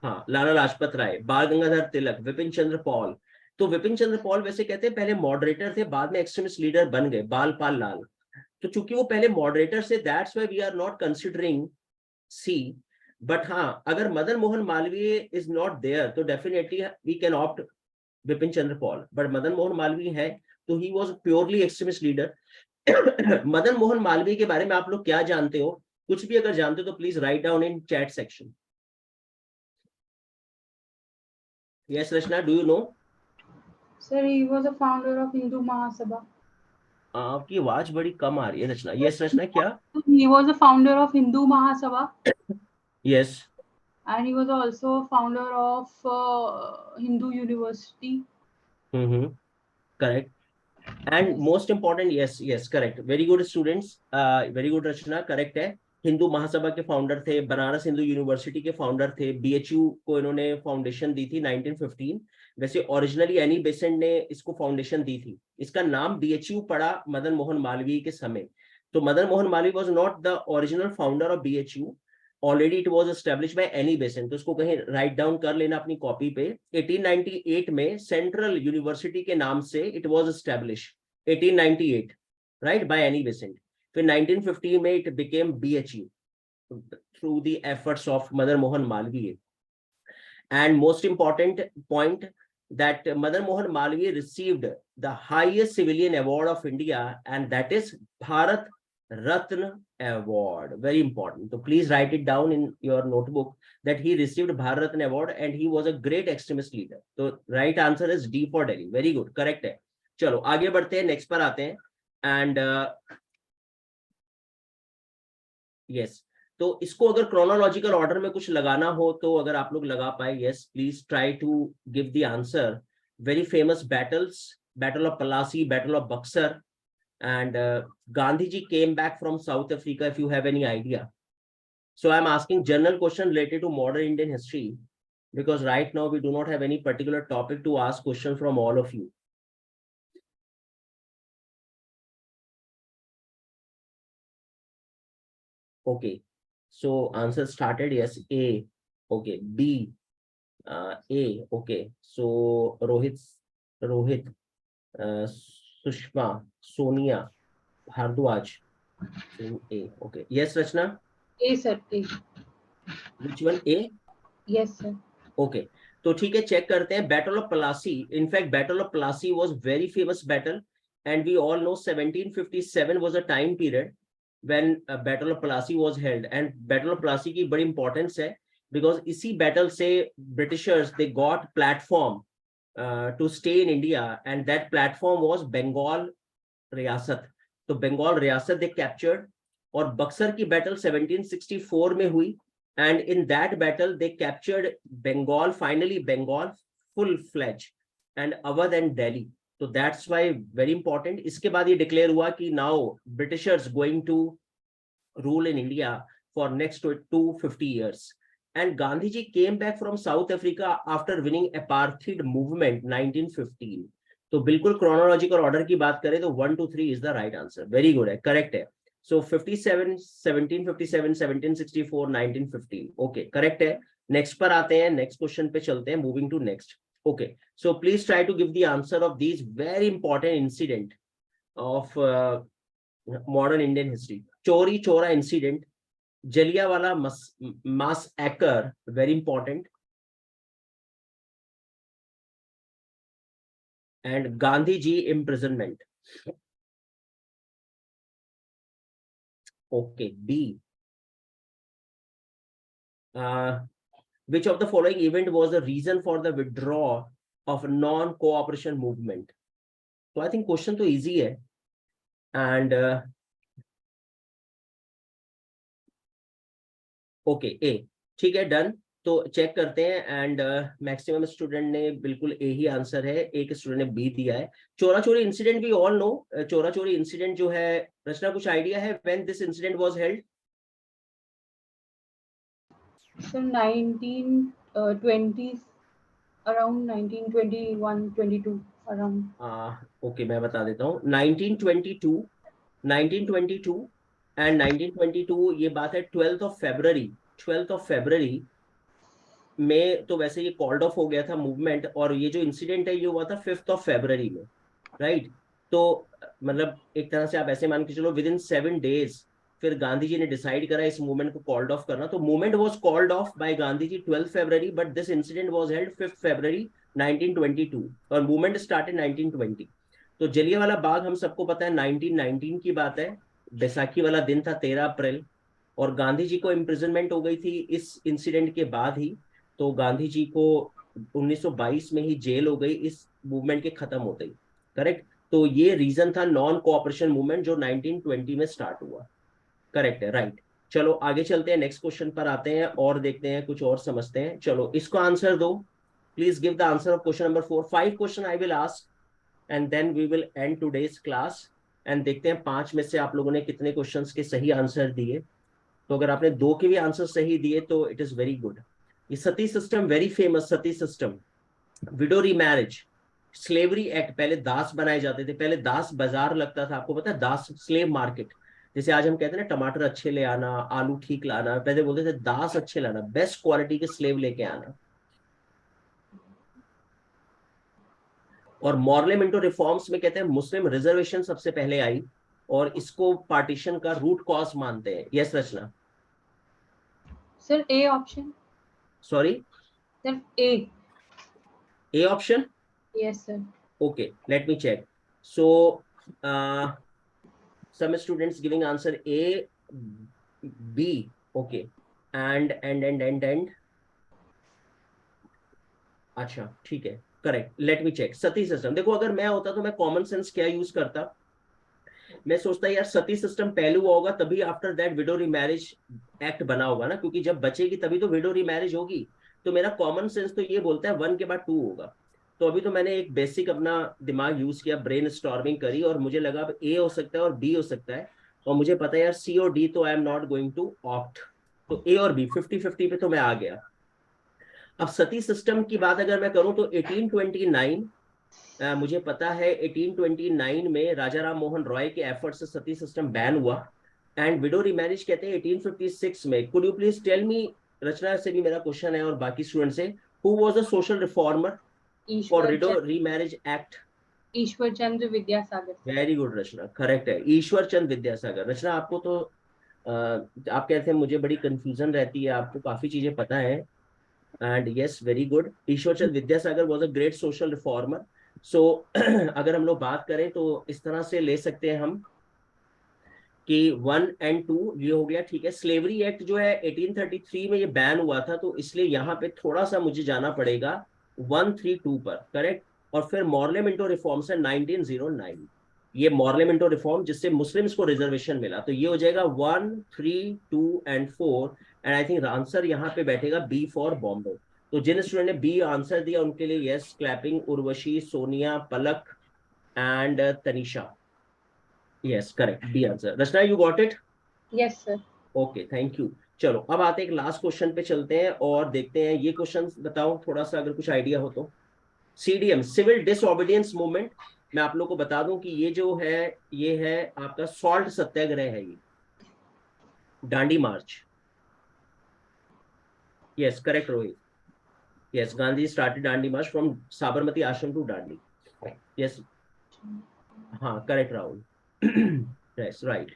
हाँ, लाला लाजपत राय, बाल गंगाधर तिलक, विपिन चंद्र पॉल। तो विपिन चंद्र पॉल वैसे कहते हैं पहले मॉडरेटर थे, बाद में एक्सट्रीमिस्ट लीडर बन गए, बाल पाल लाल। तो चूंकि वो पहले मॉडरेटर से, that's why we are not considering C. But हाँ, अगर Madan Mohan Malviya is not there, तो definitely we can opt Bipin Chandra Pal. But Madan Mohan Malviya है, तो he was purely extremist leader. Madan Mohan Malviya के बारे में आप लोग क्या जानते हो? कुछ भी अगर जानते हो तो please write down in chat section. Yes Rachna, do you know? Sir he was a founder of Hindu Mahasabha. आपकी आवाज बड़ी कम आ रही है रचना। यस रचना, क्या? He was a founder of Hindu Mahasabha yes, and he was also a founder of Hindu University. करेक्ट। And Yes. Most important, yes yes correct, very good students, very good Rachna, correct है। हिंदू महासभा के founder थे, बनारस हिंदू यूनिवर्सिटी के founder थे, BHU को इन्होंने foundation दी थी 1915। वैसे ओरिजिनली एनी बेसेंट ने इसको फाउंडेशन दी थी। इसका नाम बीएचयू पड़ा मदन मोहन मालवीय के समय। तो Madan Mohan Malviya was not the original founder of BHU, already it was established by Annie Besant. तो इसको कहीं राइट डाउन कर लेना अपनी कॉपी पे। 1898 में सेंट्रल यूनिवर्सिटी के नाम से it was established, 1898, right, by Annie Besant. फिर 1950 में it became BHU through the efforts of Madan Mohan Malviya. And most important point, that Madan Mohan Malviya received the highest civilian award of India, and that is Bharat Ratna Award. Very important. So please write it down in your notebook that he received Bharat Ratna Award and he was a great extremist leader. So right answer is D for Delhi. Very good, correct है। चलो आगे बढ़ते हैं, next पर आते हैं। And yes, तो इसको अगर क्रोनोलॉजिकल ऑर्डर में कुछ लगाना हो तो अगर आप लोग लगा पाए, yes please try to give the answer. Very famous battles, battle of Plassey, battle of Buxar, and Gandhi ji came back from South Africa, if you have any idea. So I'm asking general question related to modern Indian history, because right now we do not have any particular topic to ask question from all of you. Okay, so answer started. Yes, A. Okay, B, A. Okay, so Rohit, Sushma, Sonia, Bhardwaj, A. Okay, yes Rachna, A sir, A. which one? A? Yes sir. Okay, तो ठीक है, check करते हैं। Battle of Plassey, in fact battle of Plassey was very famous battle, and we all know 1757 was a time period when battle of Plassey was held. And battle of Plassey की बड़ी importance है, because इसी battle से Britishers they got platform to stay in India, and that platform was Bengal रियासत। तो बंगाल रियासत दे captured. और बक्सर की बैटल 1764 में हुई, and in that battle they captured Bengal, finally Bengal full-fledged, and Awadh and Delhi. So that's why very important. इसके बाद ये declare हुआ कि now Britishers going to rule in India for next 250 years. And Gandhiji came back from South Africa after winning apartheid movement 1915. तो बिल्कुल chronology और order की बात करें तो 1 to 3 is the right answer. Very good है, correct है. So 57, 1757, 1764, 1915. Okay, correct है. Next पर आते हैं, next question पे चलते हैं. Moving to next. Okay, so please try to give the answer of these very important incident of modern Indian history. Chori Chora incident, Jallianwala massacre, very important, and Gandhiji imprisonment. Okay, B. Which of the following event was the reason for the withdrawal of non-cooperation movement? So I think question तो easy है, and okay, A. ठीक है, done. तो check करते हैं, and maximum student ने बिल्कुल ए ही answer है, एक स्टूडेंट ने बी दिया है. चोरा चोरी इंसिडेंट भी ऑल नो. चोरा चोरी इंसिडेंट जो है, रचना कुछ आइडिया है when this incident was held? So 1920s, around 1921, 22 around. Okay, मैं बता देता हूँ. 1922 एंड 1922 ये बात है 12th of February में. तो वैसे ये कॉल्ड ऑफ हो गया था मूवमेंट, और ये जो इंसिडेंट है ये हुआ था 5th of February में, राइट. तो मतलब एक तरह से आप ऐसे मान के चलो विद इन 7 days फिर गांधी जी ने डिसाइड करा इस मूवमेंट को कॉल्ड ऑफ करना. तो movement was called off by Gandhi ji 12th February, but this incident was held 5th February 1922, और मूवमेंट स्टार्टेड 1920. तो जलियांवाला बाग हम सबको पता है 1919 की बात है. बैसाखी वाला दिन था 13 अप्रैल, और गांधी जी को इम्प्रिजनमेंट हो गई थी इस इंसिडेंट के बाद ही. तो गांधी जी को 1922 में ही जेल हो गई इस मूवमेंट के खत्म होते ही, करेक्ट. तो ये रीजन था नॉन कोऑपरेशन मूवमेंट जो 1920 में स्टार्ट हुआ. करेक्ट है, राइट. चलो आगे चलते हैं, नेक्स्ट क्वेश्चन पर आते हैं और देखते हैं, कुछ और समझते हैं. चलो इसको आंसर दो. Please give the answer of question number 4. 5 question I will ask and then we will end today's class. And देखते हैं 5 में से आप लोगों ने कितने क्वेश्चंस के सही आंसर दिए. तो अगर आपने 2 के भी आंसर सही दिए तो इट इज वेरी गुड. ये sati system, very famous sati system, widow remarriage, slavery act. पहले दास बनाए जाते थे, पहले दास बाजार लगता था, आपको पता है, दास स्लेव मार्केट. जैसे आज हम कहते हैं ना टमाटर अच्छे ले आना, आलू ठीक लाना, पहले बोलते थे दास अच्छे लाना, बेस्ट क्वालिटी के स्लेव लेके आना. और मॉर्लेमेंटो रिफॉर्म्स में कहते हैं मुस्लिम रिजर्वेशन सबसे पहले आई, और इसको पार्टीशन का रूट कॉज मानते हैं. Yes Rachna? Sir, A option. Sorry, Sir, A. A option? Yes, sir. Okay, let me check. So, some students giving answer A, B. Okay, and. अच्छा ठीक है, correct. Let me check. Sati system, देखो अगर मैं होता तो मैं कॉमन सेंस क्या यूज करता. मैं सोचता यार सती सिस्टम पहले हुआ होगा, तभी after that window remarriage act बना होगा ना, क्योंकि जब बचेगी तभी तो विडो रीमैरिज होगी. तो मेरा कॉमन सेंस तो ये बोलता है 1 के बाद 2 होगा. तो अभी तो मैंने एक बेसिक अपना दिमाग यूज किया, ब्रेन स्टॉर्मिंग करी, और मुझे लगा अब ए हो सकता है और बी हो सकता है, और मुझे पता है यार सी और डी तो I am not going to opt. तो ए और बी 50-50 पे तो मैं आ गया. अब सती सिस्टम की बात अगर मैं करूं तो 1829, मुझे पता है 1829 में राजा राम मोहन रॉय के एफर्ट से सती सिस्टम बैन हुआ. एंड विडो रीमैरिज कहते हैं 1856 में. Could you please tell me, Rachna से भी मेरा क्वेश्चन है और बाकी स्टूडेंट से, who was the social reformer for widow remarriage act? Ishwar Chandra Vidyasagar. Very good Rachna, correct है, ईश्वर चंद्र विद्यासागर. रचना आपको तो आप कहते हैं मुझे बड़ी कंफ्यूजन रहती है, आपको काफी चीजें पता है. And yes, very good. Ishwar Chandra Vidyasagar was a great social reformer. So अगर हम लोग बात करें तो इस तरह से ले सकते हैं हम कि 1 और 2 ये हो गया, ठीक है. स्लेवरी एक्ट जो है 1833 में ये बैन हुआ था, तो इसलिए यहाँ पे थोड़ा सा मुझे जाना पड़ेगा 132 पर, करेक्ट. और फिर मॉर्लेमेंटो रिफॉर्म्स है 1909. ये मॉर्लेमेंटो रिफॉर्म जिससे मुस्लिम्स को रिजर्वेशन मिला, तो ये हो जाएगा 1, 3, 2 and 4, and I think answer यहाँ पे बैठेगा बी फॉर बॉम्बे। तो जिन स्टूडेंट ने बी आंसर दिया उनके लिए yes clapping, Urvashi, Sonia, Palak and Tanisha. Yes correct, B answer. Rachna you got it? Yes sir. Okay thank you. चलो अब आते हैं एक लास्ट क्वेश्चन पे चलते हैं और देखते हैं ये क्वेश्चन बताओ थोड़ा सा अगर कुछ आइडिया हो तो। सीडीएम, सिविल डिसओबीडियंस मूवमेंट, मैं आप लोग को बता दूं कि ये जो है ये है आपका सॉल्ट सत्याग्रह है, ये Dandi March. Yes correct Rohit, yes Gandhi started Dandi March from Sabarmati ashram to Dandi. Yes, हाँ करेक्ट राहुल। यस राइट,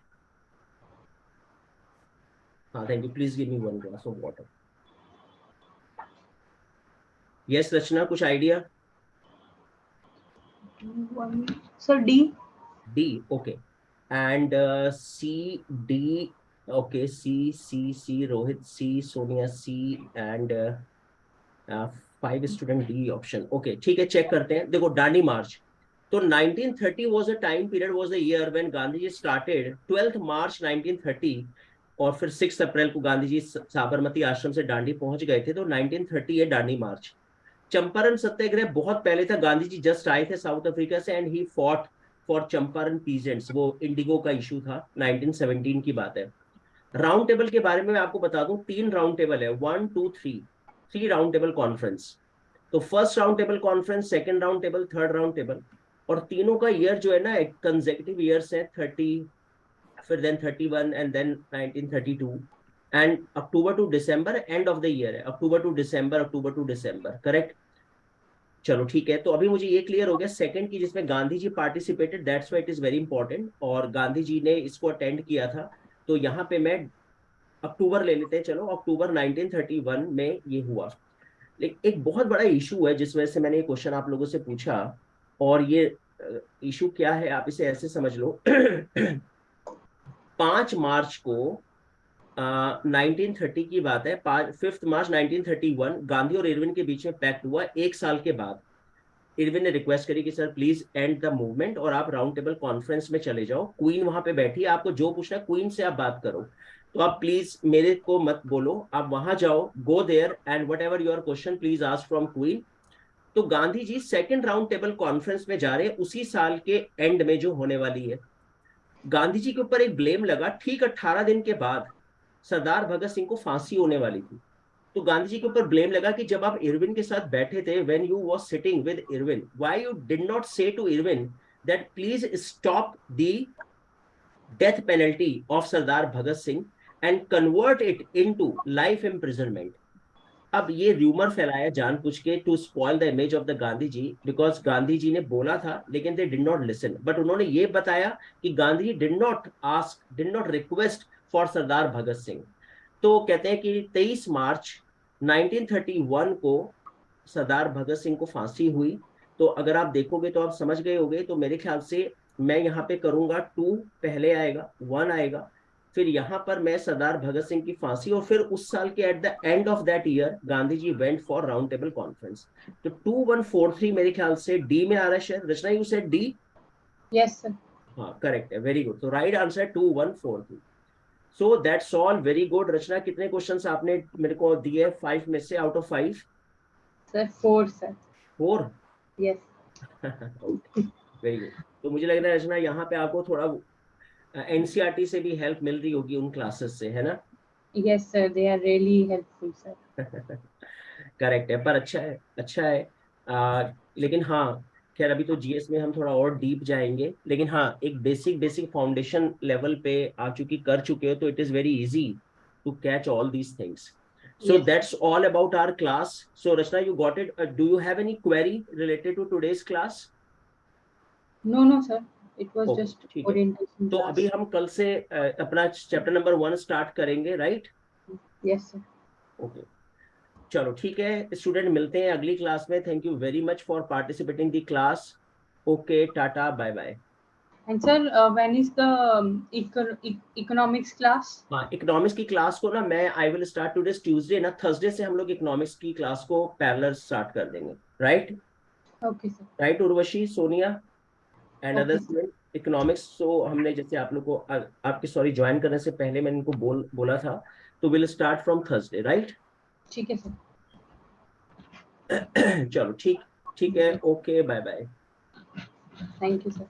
हाँ thank you, please give me one glass of water. Yes Rachna कुछ आइडिया? Sir D. D okay, and C D, okay C C C Rohit C, Sonia C, and 5 student D option. Okay ठीक है, check करते हैं। देखो डांडी March, तो 1930 was a time period, was the year when Gandhi ji started 12th March 1930, और फिर 6 अप्रैल को गांधी जी साबरमती आश्रम से डांडी पहुंच गए थे, तो 1930 है डांडी मार्च। चंपारण सत्याग्रह बहुत पहले था, गांधी जी जस्ट आए थे साउथ अफ्रीका से and he fought for Champaran peasants, वो इंडिगो का इशू था, 1917 की बात है। राउंड टेबल के बारे में मैं आपको बता दूं, 3 राउंड टेबल है, 1, 2, 3 राउंड टेबल कॉन्फ्रेंस। तो first round table conference, second round table, third round table, और तीनों का ईयर जो है ना कंसेक्यूटिव ईयर्स है, 30, फिर then 31 and then 1932, and October to December end of the year है, October to December, October to December, correct. चलो ठीक है, तो अभी मुझे ये क्लियर हो गया सेकंड की जिसमें Gandhi ji participated, that's why it is very important, और गांधी जी ने इसको अटेंड किया था। तो यहाँ पे मैं अक्टूबर ले लेते हैं, चलो अक्टूबर 1931 में ये हुआ। लेकिन एक बहुत बड़ा इशू है जिस वजह से मैंने ये क्वेश्चन आप लोगों से पूछा, और ये इशू क्या है आप इसे ऐसे समझ लो। 5 मार्च को 1930 की बात है, 5 मार्च 1931 गांधी और इरविन के बीच में पैक्ट हुआ, 1 साल के बाद इरविन ने रिक्वेस्ट करी कि sir please and the movement और आप राउंड टेबल कॉन्फ्रेंस में चले जाओ, क्वीन वहां पे बैठी है, आपको जो पूछना है क्वीन से आप बात करो, तो आप प्लीज मेरे को मत बोलो, आप वहां जाओ, go there and whatever your question please ask from queen. तो Gandhi ji second round table conference में जा रहे हैं उसी साल के एंड में जो होने वाली है। गांधी जी के ऊपर एक ब्लेम लगा, ठीक 18 दिन के बाद सरदार भगत सिंह को फांसी होने वाली थी, तो गांधी जी के ऊपर ब्लेम लगा कि जब आप इरविन के साथ बैठे थे, when you was sitting with Irwin, why you did not say to Irwin that please stop the death penalty of Sardar Bhagat Singh and convert it into life imprisonment. अब ये र्यूमर फैलाया जानबूझ के to spoil the image of the Gandhi ji, because Gandhi ji ने बोला था लेकिन they did not listen, but उन्होंने ये बताया कि Gandhi ji did not request for सरदार भगत सिंह। तो कहते हैं कि 23 मार्च 1931 को सरदार भगत सिंह को फांसी हुई। तो अगर आप देखोगे तो आप समझ गए होगे, तो मेरे ख्याल से मैं यहाँ पे करूंगा 2 पहले आएगा, 1 आएगा, फिर यहाँ पर मैं सरदार भगत सिंह की फांसी, और फिर उस साल के at the end of that year Gandhi ji went for round table conference. तो 2143 मेरे ख्याल से डी में आ रहा है शायद, Rachna you said D? Yes sir. हाँ करेक्ट है, वेरी गुड, तो right answer 2143। So that's all, very good. Rachna कितने क्वेश्चंस आपने मेरे को दिए 5 में से out of 5? Sir 4 sir. 4? Yes. Very good. तो मुझे लग रहा है रचना यहाँ पे आपको थोड़ा एनसीईआरटी से भी हेल्प मिल रही होगी उन क्लासेस से, है ना? Yes sir, they are really helpful sir. Correct है, पर अच्छा है, अच्छा है। लेकिन हाँ खैर अभी तो जीएस में हम थोड़ा और डीप जाएंगे, लेकिन हाँ एक बेसिक बेसिक फाउंडेशन लेवल पे आ चुकी कर चुके हो, तो it is very easy to catch all these things. So Yes. that's all about our class. So Rachna, you got it. Do you have any query related to today's class? No, no, sir. It was Okay, just ठीक है। orientation तो class. अभी हम कल से अपना chapter number 1 start करेंगे, right? Yes, sir. Okay चलो ठीक है स्टूडेंट, मिलते हैं अगली क्लास में। Thank you very much for participating the class. Okay tata bye bye. And sir, when is the economics class? हाँ इकोनॉमिक्स की क्लास को ना मैं I will start today Tuesday ना, थर्सडे से हम लोग इकोनॉमिक्स की क्लास को पैरेलल स्टार्ट कर देंगे, right? Okay, sir. Right Urvashi, Sonia and other Okay, sir. Student? Economics तो हमने जैसे आप लोग को आपके सॉरी ज्वाइन करने से पहले मैंने इनको बोला था, तो will start from Thursday, right? ठीक है सर। चलो ठीक ठीक है, okay, bye bye. Thank you sir.